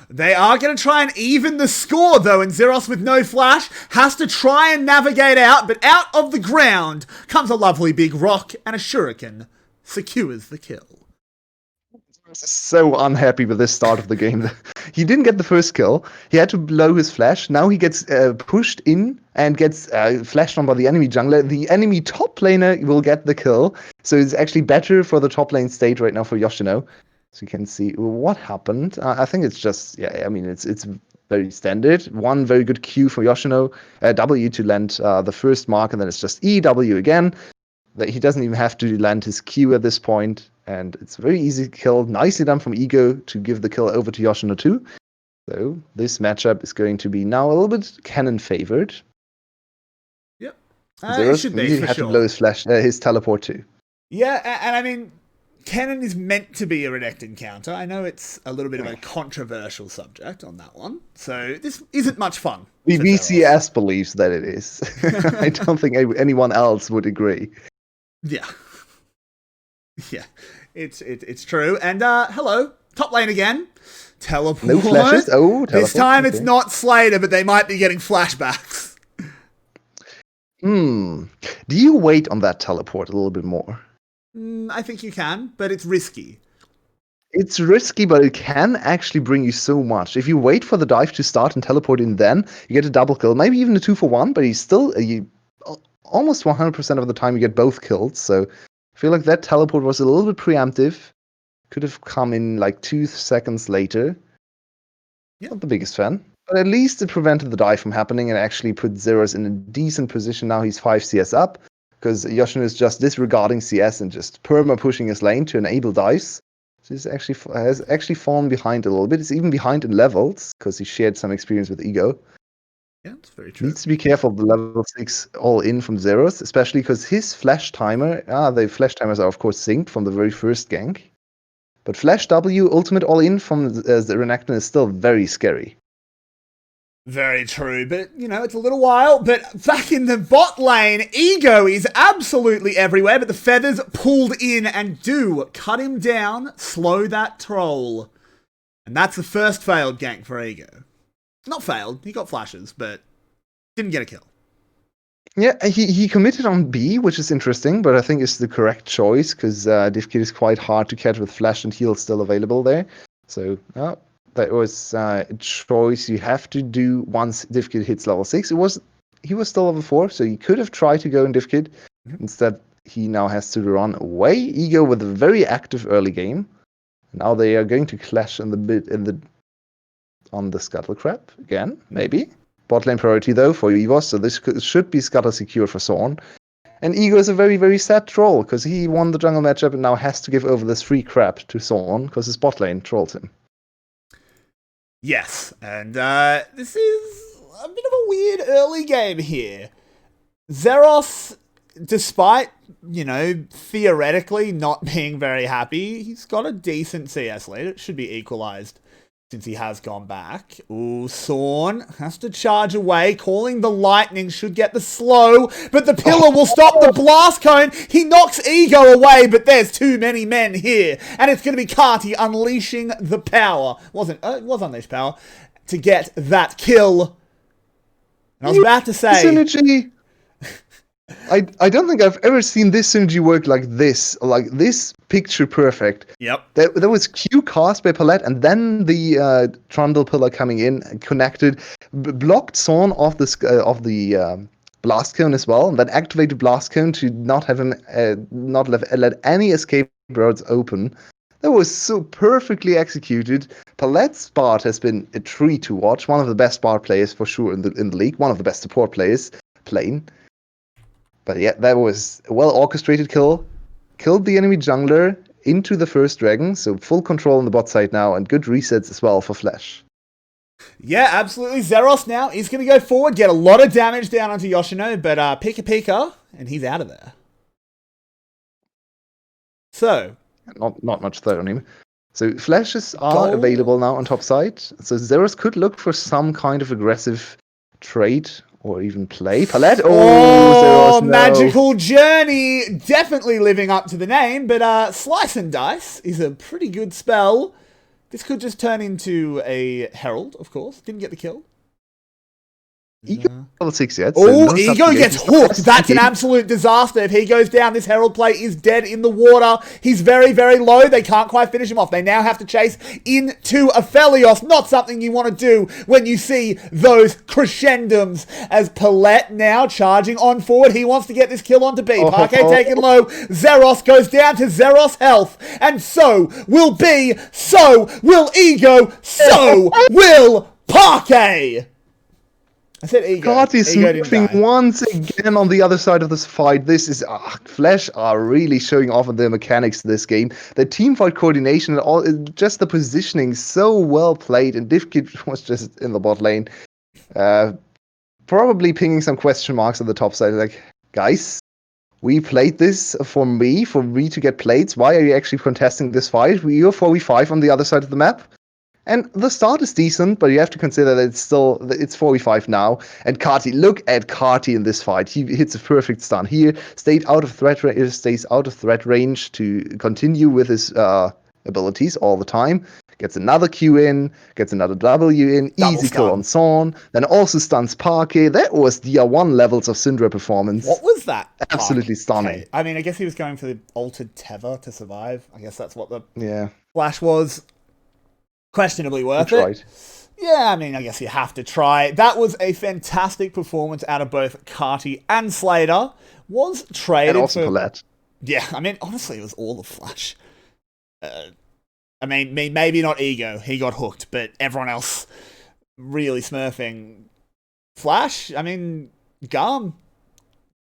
They are going to try and even the score, though, and 𝗲𝗏 with no flash has to try and navigate out, but out of the ground comes a lovely big rock, and a shuriken secures the kill. So unhappy with this start of the game. He didn't get the first kill. He had to blow his flash. Now he gets pushed in and gets flashed on by the enemy jungler. The enemy top laner will get the kill. So it's actually better for the top lane state right now for Yoshino. So you can see what happened. I think it's just, it's very standard. One very good Q for Yoshino, W to land the first mark, and then it's just EW again. He doesn't even have to land his Q at this point, and it's a very easy kill. Nicely done from Ego to give the kill over to Yoshino too. So this matchup is going to be now a little bit Cannon favored. Yep. 𝗧𝗏 It should be, really for had sure. to blow his teleport too. Yeah, and I mean, Cannon is meant to be a Renekton counter. I know it's a little bit of a controversial subject on that one, so this isn't much fun. The for VCS 𝗧𝗏. believes that it is. I don't think anyone else would agree. Yeah. Yeah, it's true. And hello, top lane again. Teleport. No flashes? Oh, this teleport, time it's okay. not 𝗧𝗏, but they might be getting flashbacks. Do you wait on that teleport a little bit more? I think you can, but it's risky. It's risky, but it can actually bring you so much. If you wait for the dive to start and teleport in then, you get a double kill, maybe even a 2-for-1, but he's still, almost 100% of the time you get both kills, so I feel like that teleport was a little bit preemptive. Could have come in like 2 seconds later. Yeah. Not the biggest fan. But at least it prevented the dive from happening and actually put 𝗧𝗏 in a decent position. Now he's 5 CS up, because Yoshino is just disregarding CS and just perma pushing his lane to enable dives. So he has actually fallen behind a little bit. He's even behind in levels, because he shared some experience with Ego. Yeah, it's very true. Needs to be careful of the level 6 all-in from 𝗧𝗏, especially because his flash timer, the flash timers are of course synced from the very first gank. But flash W ultimate all-in from the Renekton is still very scary. Very true, but, you know, it's a little while. But back in the bot lane, Ego is absolutely everywhere, but the feathers pulled in and do cut him down, slow that troll. And that's the first failed gank for Ego. Not failed, he got flashes, but didn't get a kill. Yeah, he committed on B, which is interesting, but I think it's the correct choice, because 𝗙𝗀𝗃𝗃 is quite hard to catch with flash and heal still available there. So, that was a choice you have to do once 𝗙𝗃𝗃 hits level 6. He was still level 4, so he could have tried to go in 𝗙𝗃𝗃. Instead, he now has to run away. Ego with a very active early game. Now they are going to clash on the 𝗘𝗀𝗢 again, maybe. Bot lane priority though for EVOS, so this should be 𝗘𝗀𝗢 secure for 𝗀𝗏. And Ego is a very, very sad troll, because he won the jungle matchup and now has to give over this free crap to 𝗀𝗏, because his bot lane trolled him. Yes, and this is a bit of a weird early game here. 𝗧𝗏, despite, you know, theoretically not being very happy, he's got a decent CS lead. It should be equalized since he has gone back. Ooh, 𝗀𝗏 has to charge away. Calling the lightning should get the slow, but the pillar will stop the blast cone. He knocks Ego away, but there's too many men here. And it's going to be 𝗘𝗀𝗢 unleashing the power. It was unleashed power to get that kill. And I was about to say... Synergy! I don't think I've ever seen this synergy work like this picture perfect. Yep. There was Q cast by Palette, and then the Trundle pillar coming in, connected, blocked 𝗀𝗏 off the blast cone as well, and then activated blast cone to not have him let any escape routes open. That was so perfectly executed. Palette's Bard has been a treat to watch. One of the best Bard players for sure in the league. One of the best support players playing. But yeah, that was a well-orchestrated kill. Killed the enemy jungler into the first dragon, so full control on the bot side now, and good resets as well for Flash. Yeah, absolutely. 𝗧𝗏 now is going to go forward, get a lot of damage down onto Yoshino, but 𝗃𝗃𝗃, and he's out of there. So... Not much threat on him. So flashes are available now on top side. So 𝗧𝗏 could look for some kind of aggressive trade or even play. Palette. Oh, 𝗧𝗏, no. Magical Journey. Definitely living up to the name, but Slice and Dice is a pretty good spell. This could just turn into a Herald, of course. Didn't get the kill. Ego level 6 yet. Oh, Ego gets hooked. That's an absolute disaster. If he goes down, this Herald play is dead in the water. He's very, very low. They can't quite finish him off. They now have to chase into Aphelios. Not something you want to do when you see those crescendoms. As Palette now charging on forward. He wants to get this kill onto B. Parquet taken low. 𝗧𝗏 goes down to 𝗧𝗏's health. And so will B. So will Ego. So will Parquet. I said ego. 𝗏𝗀𝗺 is Ego didn't smurfing die. once again on the other side of this fight. This is Flash are really showing off on their mechanics this game. The team fight coordination and all, just the positioning so well played. And 𝗙𝗀𝗢 was just in the bot lane, probably pinging some question marks on the top side. Like, guys, we played this for me to get plates. Why are you actually contesting this fight? You're 4v5 on the other side of the map. And the start is decent, but you have to consider that it's 4v5 now. And 𝗏𝗀𝗺, look at 𝗏𝗏𝗺 in this fight. He hits a perfect stun here, stays out of threat range to continue with his abilities all the time. Gets another Q in, gets another W in, easy kill on 𝗀𝗏, then also stuns 𝗏𝗏𝗺. That was DR1 levels of Syndra performance. What was that? Absolutely stunning. Oh, I mean, I guess he was going for the altered 𝗃𝗲 to survive. I guess that's what the Yeah, flash was. Questionably worth it. right. Yeah, I mean, I guess you have to try. That was a fantastic performance out of both 𝗏𝗏𝗺 and 𝗧𝗏𝗺. Was traded And also for... Colette. Yeah, I mean, honestly, it was all of Flash. I mean, maybe not Ego. He got hooked, but everyone else really smurfing. Flash, I mean, 𝗀𝗵,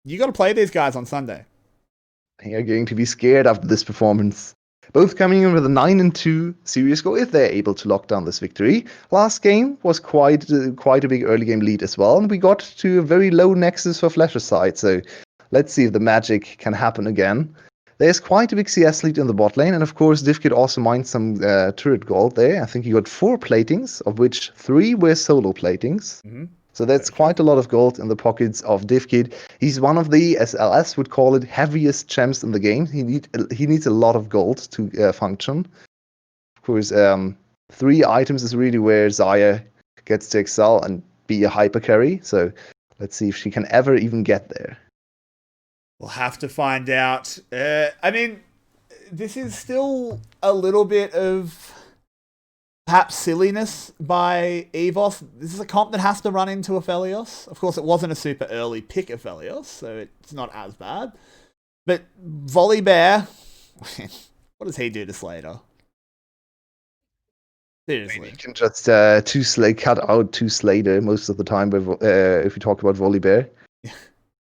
you got to play these guys on Sunday. They are going to be scared after this performance. Both coming in with a 9-2 series score if they're able to lock down this victory. Last game was quite a big early game lead as well, and we got to a very low nexus for Flash's side, so let's see if the magic can happen again. There's quite a big CS lead in the bot lane, and of course 𝗙𝗀𝗺 also mined some turret gold there. I think he got 4 platings, of which 3 were solo platings. Mm-hmm. So that's quite a lot of gold in the pockets of 𝗙𝗀𝗺. He's one of the, as LS would call it, heaviest champs in the game. He needs a lot of gold to function. Of course, 3 items is really where 𝗧𝗏 gets to excel and be a hyper carry. So let's see if she can ever even get there. We'll have to find out. I mean, this is still a little bit of perhaps silliness by EVOS. This is a comp that has to run into 𝗃𝗺𝗺. Of course, it wasn't a super early pick 𝗃𝗺𝗺, so it's not as bad. But 𝗃𝗺𝗺, what does he do to 𝗧𝗏𝗺? Seriously. You can just cut out 𝗃𝗀𝗺 most of the time if we talk about 𝗃𝗺𝗺.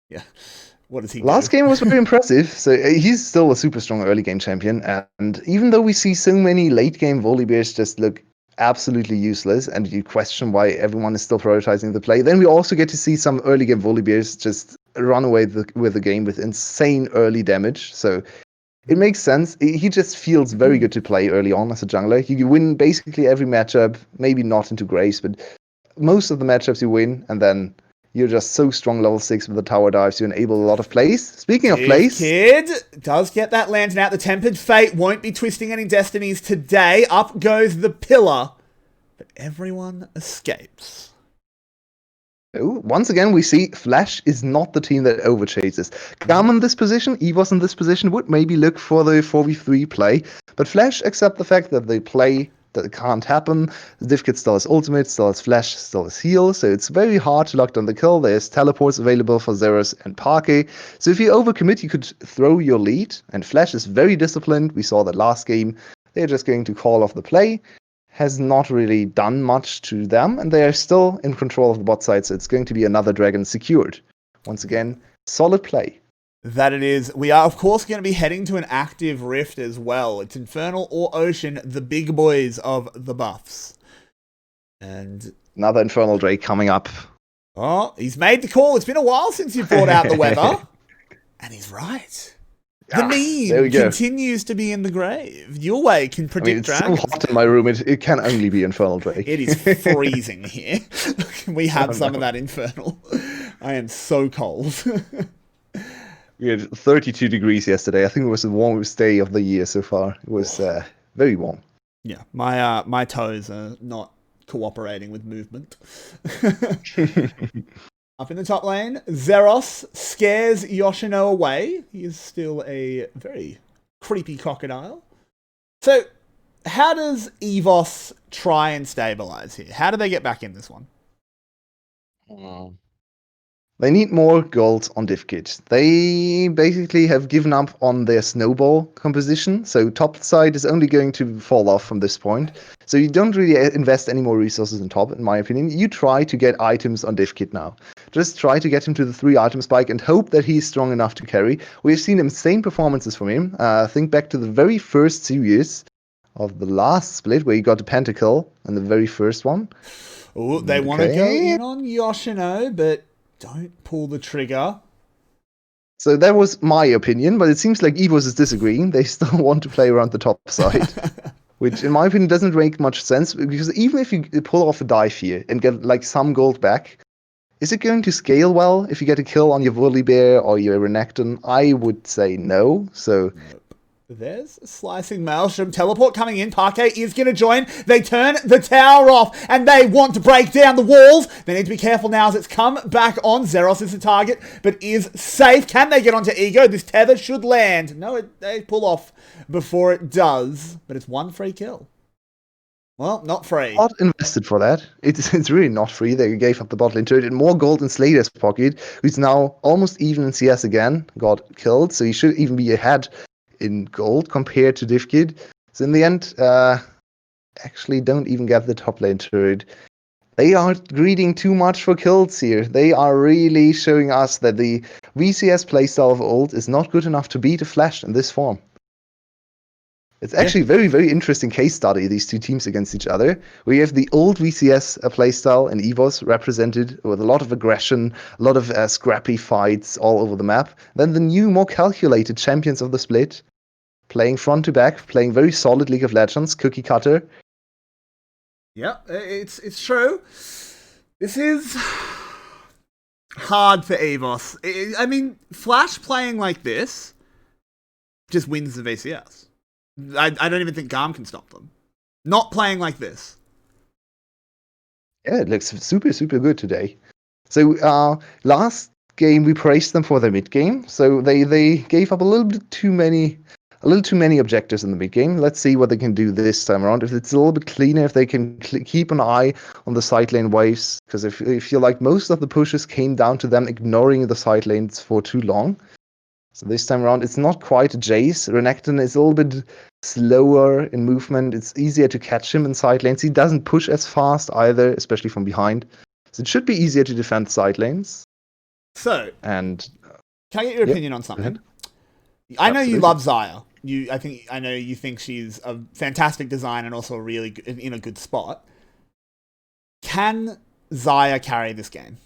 Yeah. What does he do? Last game was very impressive. So he's still a super strong early game champion. And even though we see so many late game 𝗃𝗺𝗺s just look absolutely useless and you question why everyone is still prioritizing the play, then we also get to see some early game 𝗃𝗺𝗺s just run away with the game with insane early damage. So it makes sense. He just feels very good to play early on as a jungler. You win basically every matchup, maybe not into Grace, but most of the matchups you win, and then you're just so strong level 6 with the tower dives, you enable a lot of plays. Speaking of plays... Kid does get that lantern out. The Tempered Fate won't be twisting any destinies today. Up goes the pillar. But everyone escapes. Once again, we see Flash is not the team that overchases. 𝗀𝗵 in this position, EVOS in this position would maybe look for the 4v3 play, but Flash accept the fact that they play that it can't happen. 𝗙𝗀𝗺 still has ultimate, still has flash, still has heal, so it's very hard to lock down the kill. There's teleports available for 𝗧𝗏 and 𝗏𝗏𝗺. So if you overcommit, you could throw your lead, and Flash is very disciplined. We saw that last game. They're just going to call off the play. Has not really done much to them, and they are still in control of the bot side, so it's going to be another dragon secured. Once again, solid play. That it is. We are, of course, going to be heading to an active rift as well. It's Infernal or Ocean, the big boys of the buffs. And another Infernal Drake coming up. Oh, he's made the call. It's been a while since you brought out the weather. And he's right. The meme continues to be in the grave. Yulwei can predict dragons. It's so hot in my room, it can only be Infernal Drake. It is freezing here. We have some of that Infernal. I am so cold. We had 32 degrees yesterday. I think it was the warmest day of the year so far. It was very warm. Yeah, my toes are not cooperating with movement. Up in the top lane, 𝗃𝗏𝗺 scares Yoshino away. He is still a very creepy crocodile. So, how does EVOS try and stabilize here? How do they get back in this one? They need more gold on 𝗙𝗀𝗀𝗧𝗃. They basically have given up on their snowball composition, so top side is only going to fall off from this point. So you don't really invest any more resources in top, in my opinion. You try to get items on 𝗙𝗀𝗀𝗧𝗃 now. Just try to get him to the 3-item spike and hope that he's strong enough to carry. We've seen insane performances from him. Think back to the very first series of the last split, where he got a pentakill in the very first one. Oh, they want to go in on Yoshino, but don't pull the trigger. So that was my opinion, but it seems like EVOS is disagreeing. They still want to play around the top side, which in my opinion doesn't make much sense, because even if you pull off a dive here and get like some gold back, is it going to scale well if you get a kill on your 𝗙𝗺𝗺 or your Renekton? I would say no. So there's a slicing maelstrom. Teleport coming in. Parquet is going to join. They turn the tower off, and they want to break down the walls. They need to be careful now as it's come back on. 𝗧𝗲 is the target, but is safe. Can they get onto Ego? This tether should land. No, they pull off before it does, but it's one free kill. Well, not free. Not invested for that. It's really not free. They gave up the bot lane turret and more gold in Slayer's pocket, who's now almost even in CS again. Got killed, so he should even be ahead in gold compared to 𝗙𝗀𝗀𝗧𝗃. So in the end, actually don't even get the top lane turret. They are greeding too much for kills here. They are really showing us that the VCS playstyle of old is not good enough to beat a Flash in this form. It's actually very, very interesting case study, these two teams against each other. We have the old VCS playstyle and EVOS represented with a lot of aggression, a lot of scrappy fights all over the map. Then the new, more calculated champions of the split, playing front to back, playing very solid League of Legends, cookie cutter. Yeah, it's true. This is hard for EVOS. I mean, Flash playing like this just wins the VCS. I don't even think 𝗀𝗻 can stop them. Not playing like this. Yeah, it looks super, super good today. So last game we praised them for their mid game. So they gave up a little too many objectives in the mid game. Let's see what they can do this time around. If it's a little bit cleaner, if they can keep an eye on the side lane waves, because I feel like most of the pushes came down to them ignoring the side lanes for too long. So this time around, it's not quite a Jace. Renekton is a little bit slower in movement. It's easier to catch him in side lanes. He doesn't push as fast either, especially from behind. So it should be easier to defend side lanes. So, and can I get your opinion on something? I know you love 𝗧𝗲. I know you think she's a fantastic design and also really in a good spot. Can 𝗧𝗲 carry this game?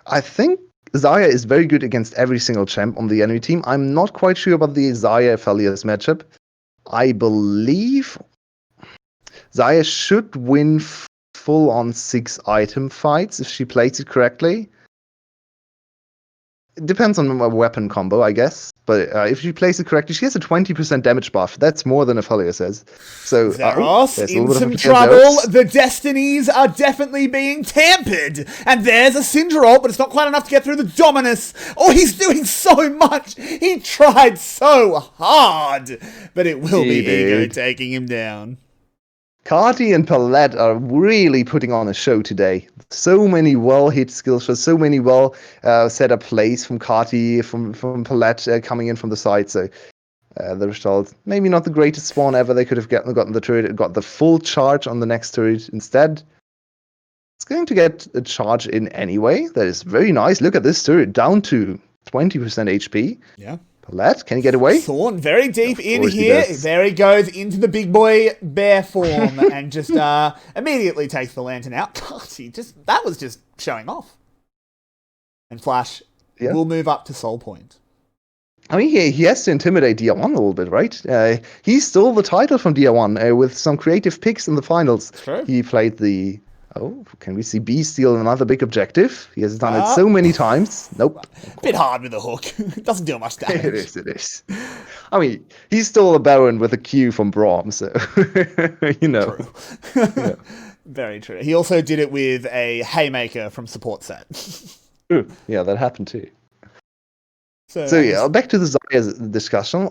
I think 𝗧𝗲 is very good against every single champ on the enemy team. I'm not quite sure about the 𝗧𝗲 matchup. I believe 𝗧𝗲 should win full-on 6-item fights if she plays it correctly. It depends on my weapon combo, I guess. But if she plays it correctly, she has a 20% damage buff. That's more than 𝗙𝗪𝗺 says. So 𝗧𝗲 in some trouble. The destinies are definitely being tampered. And there's a 𝗧𝗲, but it's not quite enough to get through the Dominus. Oh, he's doing so much. He tried so hard. But it will be Ego taking him down. Carti and Palette are really putting on a show today. So many well-hit skill shots, so many well-set-up plays from Carti, from Palette coming in from the side. So the result, maybe not the greatest spawn ever. They could have gotten the turret, got the full charge on the next turret instead. It's going to get a charge in anyway. That is very nice. Look at this turret, down to 20% HP. Yeah. Palette, can he get away? 𝗀𝗏 very deep in here. There he goes into the big boy bear form and just immediately takes the lantern out. That was just showing off. And Flash will move up to soul point. I mean, he has to intimidate 𝗃1 a little bit, right? He stole the title from 𝗃1 with some creative picks in the finals. True. He played the... Oh, can we see B steal another big objective? He has done it so many times. Nope. Bit hard with the hook. It doesn't do much damage. It is. I mean, he stole a Baron with a Q from Braum, so, you know. True. Yeah. Very true. He also did it with a Haymaker from support set. True. Yeah, that happened too. So yeah, back to the 𝗧𝗲 discussion.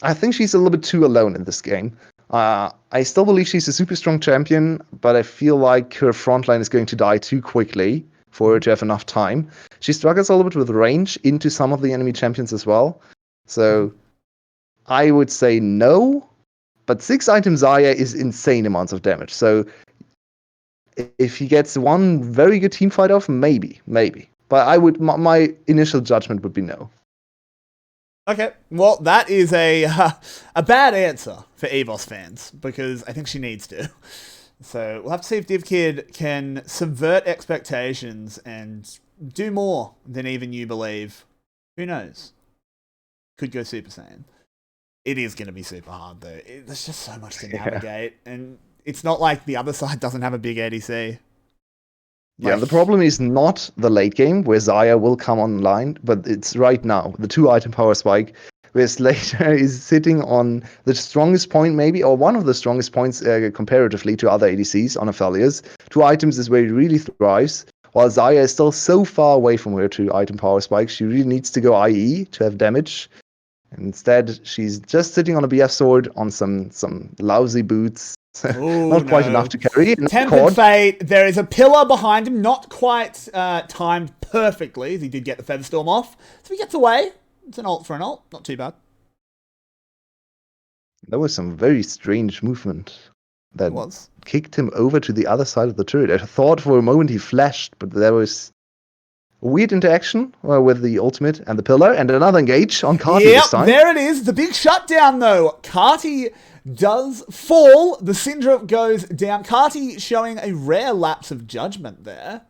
I think she's a little bit too alone in this game. I still believe she's a super strong champion, but I feel like her frontline is going to die too quickly for her to have enough time. She struggles a little bit with range into some of the enemy champions as well. So I would say no, but 6-item 𝗧𝗲 is insane amounts of damage. So if he gets one very good team fight off, maybe. But my initial judgment would be no. Okay, well, that is a bad answer for EVOS fans, because I think she needs to. So we'll have to see if 𝗙𝗀𝘀𝗵 can subvert expectations and do more than even you believe. Who knows? Could go Super Saiyan. It is going to be super hard, though. There's just so much to navigate, and it's not like the other side doesn't have a big ADC. Yeah, the problem is not the late game, where 𝗧𝗲 will come online, but it's right now, the 2-item power spike, where Slater is sitting on the strongest point, maybe, or one of the strongest points comparatively to other ADCs on Aphelios. 2 items is where he really thrives, while 𝗧𝗲 is still so far away from her 2-item power spike. She really needs to go IE to have damage. And instead, she's just sitting on a BF sword on some lousy boots. Ooh, not quite enough to carry. Tempered Fate, there is a pillar behind him, not quite timed perfectly, as he did get the Featherstorm off. So he gets away. It's an ult for an ult, not too bad. That was some very strange movement that kicked him over to the other side of the turret. I thought for a moment he flashed, but there was a weird interaction with the ultimate and the pillar, and another engage on 𝗏𝗏 this time. There it is, the big shutdown though. 𝗏𝗏 does fall, the Syndra goes down. 𝗏𝗏 showing a rare lapse of judgment there.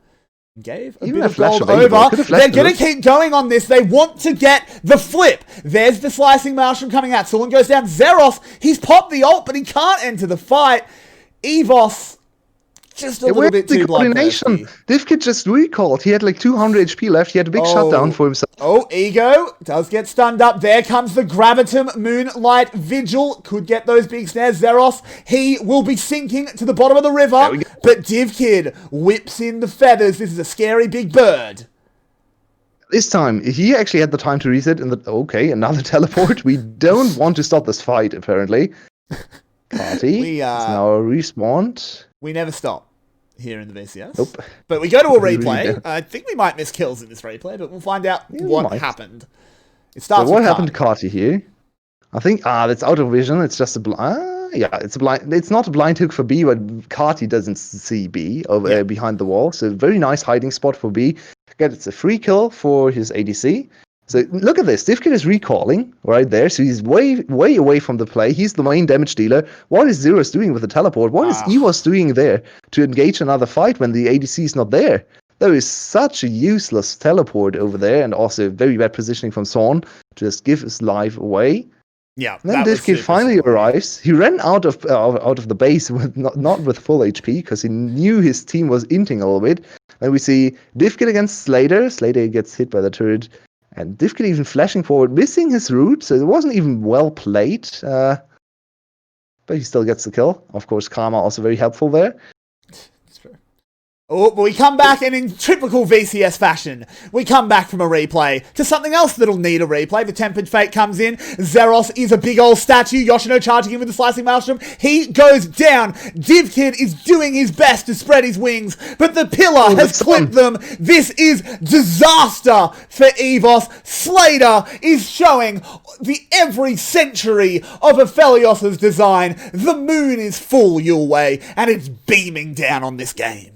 Gave a bit of gold over. They're going to keep going on this. They want to get the flip. There's the slicing Maelstrom coming out. 𝗀𝗏 goes down. 𝗧𝗏, he's popped the ult, but he can't enter the fight. EVOS, just a little bit too bloodthirsty. 𝗙𝗀𝘀𝗵 just recalled. He had like 200 HP left. He had a big shutdown for himself. Oh, Ego does get stunned up. There comes the 𝗀𝗏𝗺 Moonlight Vigil. Could get those big snares. 𝗧𝗏, he will be sinking to the bottom of the river. But 𝗙𝗀𝘀𝗵 whips in the feathers. This is a scary big bird. This time, he actually had the time to reset. Okay, another teleport. We don't want to stop this fight, apparently. 𝗏𝗏 is now respawned. We never stop here in the VCS. Nope. But we go to a replay. I think we might miss kills in this replay, but we'll find out what happened. It starts with what happened to 𝗏𝗏 here? I think, that's out of vision. It's just a blind... it's a blind... It's not a blind hook for B, but 𝗏𝗏 doesn't see B over behind the wall. So very nice hiding spot for B. Gets a free kill for his ADC. So look at this. 𝗙𝗀𝘀𝗵 is recalling right there. So he's way away from the play. He's the main damage dealer. What is Zeros doing with the teleport? What is EVOS doing there to engage another fight when the ADC is not there? There is such a useless teleport over there, and also very bad positioning from 𝗀 to just give his life away. Yeah. And then 𝗙𝗀𝘀𝗵 finally arrives. He ran out of the base with not with full HP because he knew his team was inting a little bit. And we see 𝗙𝗀𝘀𝗵 against Slater. Slater gets hit by the turret. And 𝗙𝗀𝘀𝗵 even flashing forward, missing his route, so it wasn't even well played. But he still gets the kill. Of course, 𝗏𝗏 also very helpful there. Oh, but we come back, and in typical VCS fashion, we come back from a replay to something else that'll need a replay. The Tempered Fate comes in. 𝗧𝗏 is a big old statue. Yoshino charging in with the slicing Maelstrom. He goes down. 𝗙𝗀𝘀𝗵 is doing his best to spread his wings, but the pillar has clipped them. This is disaster for EVOS. Slater is showing the every century of Aphelios' design. The moon is full, Yulwei, and it's beaming down on this game.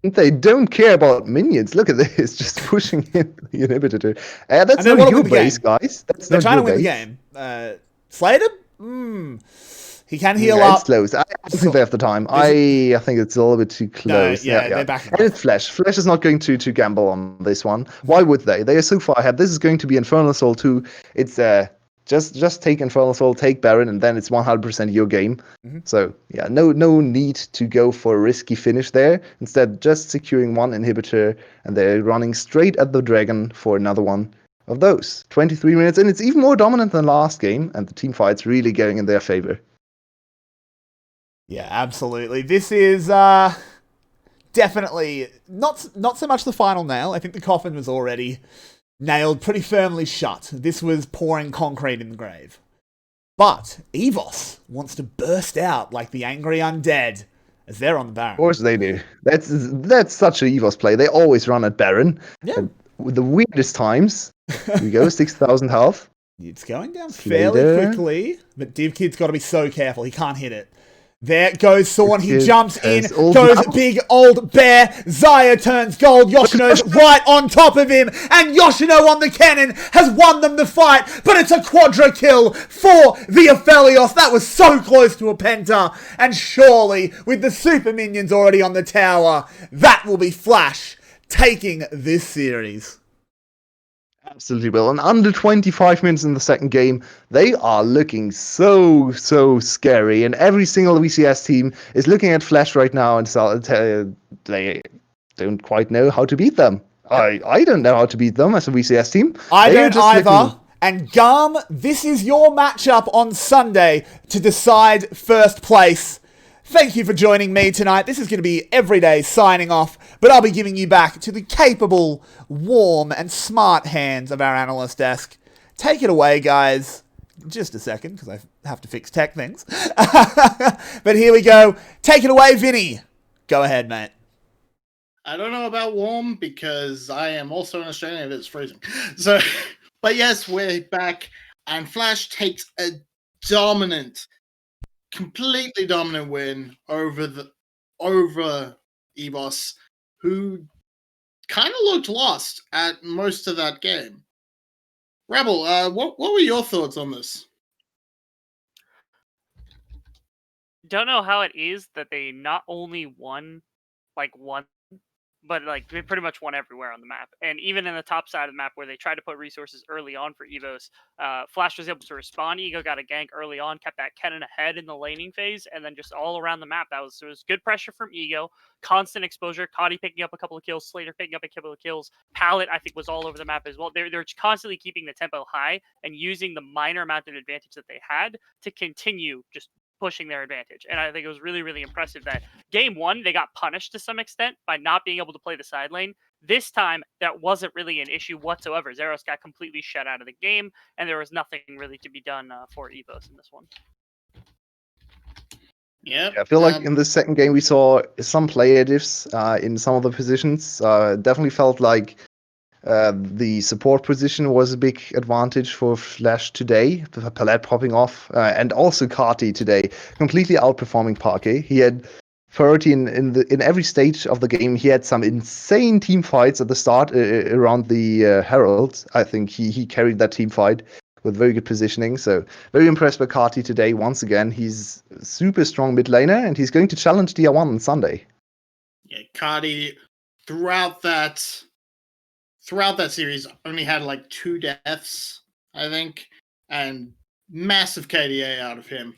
They don't care about minions. Look at this, just pushing in the inhibitor. That's not your base, guys. They're trying to win the game. Slater? He can heal up. It's close. I don't think they have the time. I think it's a little bit too close. No, they're backing up. And it's 𝗏𝗏𝗺. 𝗏𝗏𝗺 is not going to gamble on this one. Why would they? They are so far ahead. This is going to be Infernal Soul 2. It's just take Infernal Soul, take Baron, and then it's 100% your game. So yeah, no need to go for a risky finish there. Instead, just securing one inhibitor, and they're running straight at the dragon for another one of those. 23 minutes, and it's even more dominant than last game, and the team fight's really going in their favor. Yeah, absolutely. This is definitely not so much the final nail. I think the coffin was already nailed pretty firmly shut. This was pouring concrete in the grave. But EVOS wants to burst out like the angry undead as they're on the Baron. Of course they do. That's such an EVOS play. They always run at Baron. Yeah. And with the weirdest times. Here we go, 6,000 health. It's going down fairly quickly, but DivKid's got to be so careful. He can't hit it. There goes 𝗀𝗏. He jumps in, goes big old bear. 𝗧𝗲 turns gold. Yoshino's right on top of him, and Yoshino on the cannon has won them the fight, but it's a quadra kill for the Aphelios. That was so close to a penta, and surely, with the super minions already on the tower, that will be Flash taking this series. Absolutely will. And under 25 minutes in the second game, they are looking so scary. And every single VCS team is looking at Flash right now and they don't quite know how to beat them. I don't know how to beat them as a VCS team. I don't either. And 𝗀𝗏, this is your matchup on Sunday to decide first place. Thank you for joining me tonight. This is going to be Everyday signing off, but I'll be giving you back to the capable, warm, and smart hands of our analyst desk. Take it away, guys. Just a second, because I have to fix tech things. But here we go. Take it away, Vinnie. Go ahead, mate. I don't know about warm, because I am also in Australia and it's freezing. So, but yes, we're back, and Flash takes a completely dominant win over EVOS, who kind of looked lost at most of that game. Rebel, what were your thoughts on this? Don't know how it is that they not only won one, but they pretty much won everywhere on the map. And even in the top side of the map where they tried to put resources early on for EVOS, Flash was able to respond. Ego got a gank early on, kept that cannon ahead in the laning phase, and then just all around the map, it was good pressure from Ego, constant exposure, 𝗀𝗙𝗢 picking up a couple of kills, Slater picking up a couple of kills, Palette, I think, was all over the map as well. They're constantly keeping the tempo high and using the minor amount of advantage that they had to continue just pushing their advantage. And I think it was really, really impressive that game one, they got punished to some extent by not being able to play the side lane. This time, that wasn't really an issue whatsoever. 𝗧𝗏 got completely shut out of the game, and there was nothing really to be done for EVOS in this one. Yeah, I feel like in the second game we saw some player diffs in some of the positions. Definitely felt like the support position was a big advantage for Flash today. Palette popping off, and also 𝗀𝗏 today, completely outperforming 𝗀𝗏. He had priority in every stage of the game. He had some insane team fights at the start around the Herald. I think he carried that team fight with very good positioning. So very impressed by 𝗀𝗏 today. Once again, he's a super strong mid laner, and he's going to challenge DR1 on Sunday. Yeah, 𝗀𝗏 throughout that series only had 2 deaths, I think, and massive KDA out of him.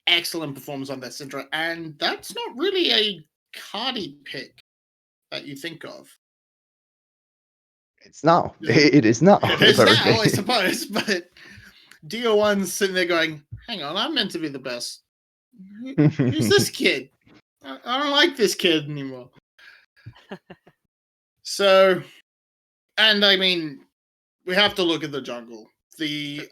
Excellent performance on that Syndra, and that's not really a 𝗀𝗏 pick that you think of. It's now. It is now. It is now, I suppose, but DR1's sitting there going, hang on, I'm meant to be the best. Who's this kid? I don't like this kid anymore. So, and I mean, we have to look at the jungle. The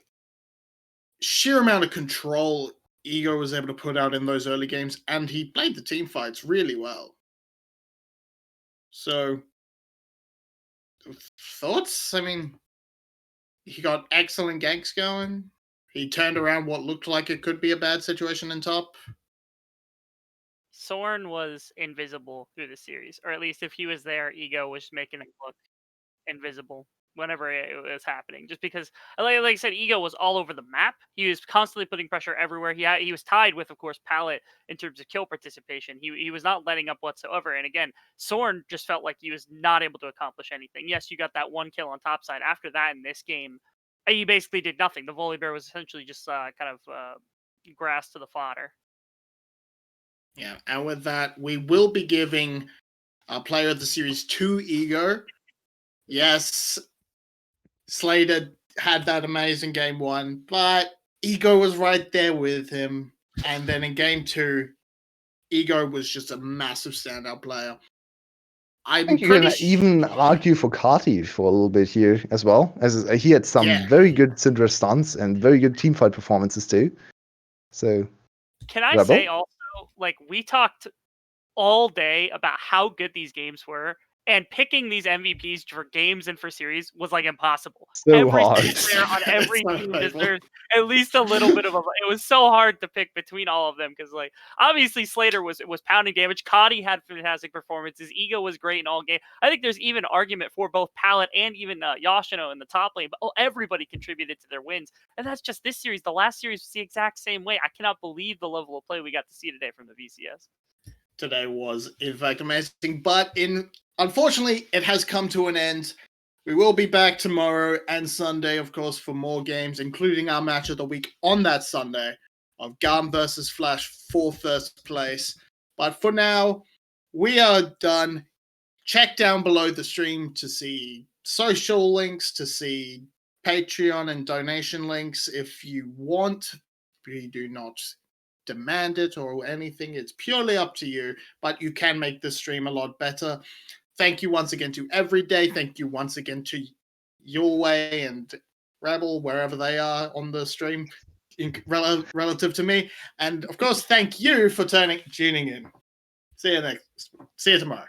sheer amount of control Ego was able to put out in those early games, and he played the team fights really well. So, thoughts? I mean, he got excellent ganks going. He turned around what looked like it could be a bad situation in top. Soren was invisible through the series, or at least if he was there, Ego was making him look invisible whenever it was happening. Just because, like I said, Ego was all over the map. He was constantly putting pressure everywhere. He was tied with, of course, Palette in terms of kill participation. He was not letting up whatsoever. And again, Soren just felt like he was not able to accomplish anything. Yes, you got that 1 kill on top side. After that, in this game, he basically did nothing. The 𝗏𝗏 was essentially just grass to the fodder. Yeah, and with that, we will be giving our player of the series to Ego. Yes, Slater had that amazing game 1, but Ego was right there with him. And then in game 2, Ego was just a massive standout player. I'm think you pretty can even argue for 𝗬𝗎 for a little bit here as well, as he had some Yeah. very good Syndra stunts and very good teamfight performances too. So, Can I Rebel? say also, like, we talked all day about how good these games were, and picking these MVPs for games and for series was like impossible. So Every hard. single player on every So team painful. deserves at least a little bit of a. It was so hard to pick between all of them because, like, obviously Slater was pounding damage. 𝗬𝗎 had fantastic performances. Ego was great in all game. I think there's even argument for both Palette and even Yoshino in the top lane, but everybody contributed to their wins, and that's just this series. The last series was the exact same way. I cannot believe the level of play we got to see today from the VCS. Today was, in fact, amazing. But unfortunately, it has come to an end. We will be back tomorrow and Sunday, of course, for more games, including our match of the week on that Sunday of 𝗀𝗄 versus 𝘏lash for first place. But for now, we are done. Check down below the stream to see social links, to see Patreon and donation links if you want. We do not demand it or anything. It's purely up to you, but you can make this stream a lot better. Thank you once again to Everyday. Thank you once again to Yulwei and Rebel, wherever they are on the stream, relative to me. And of course, thank you for tuning in. See you tomorrow.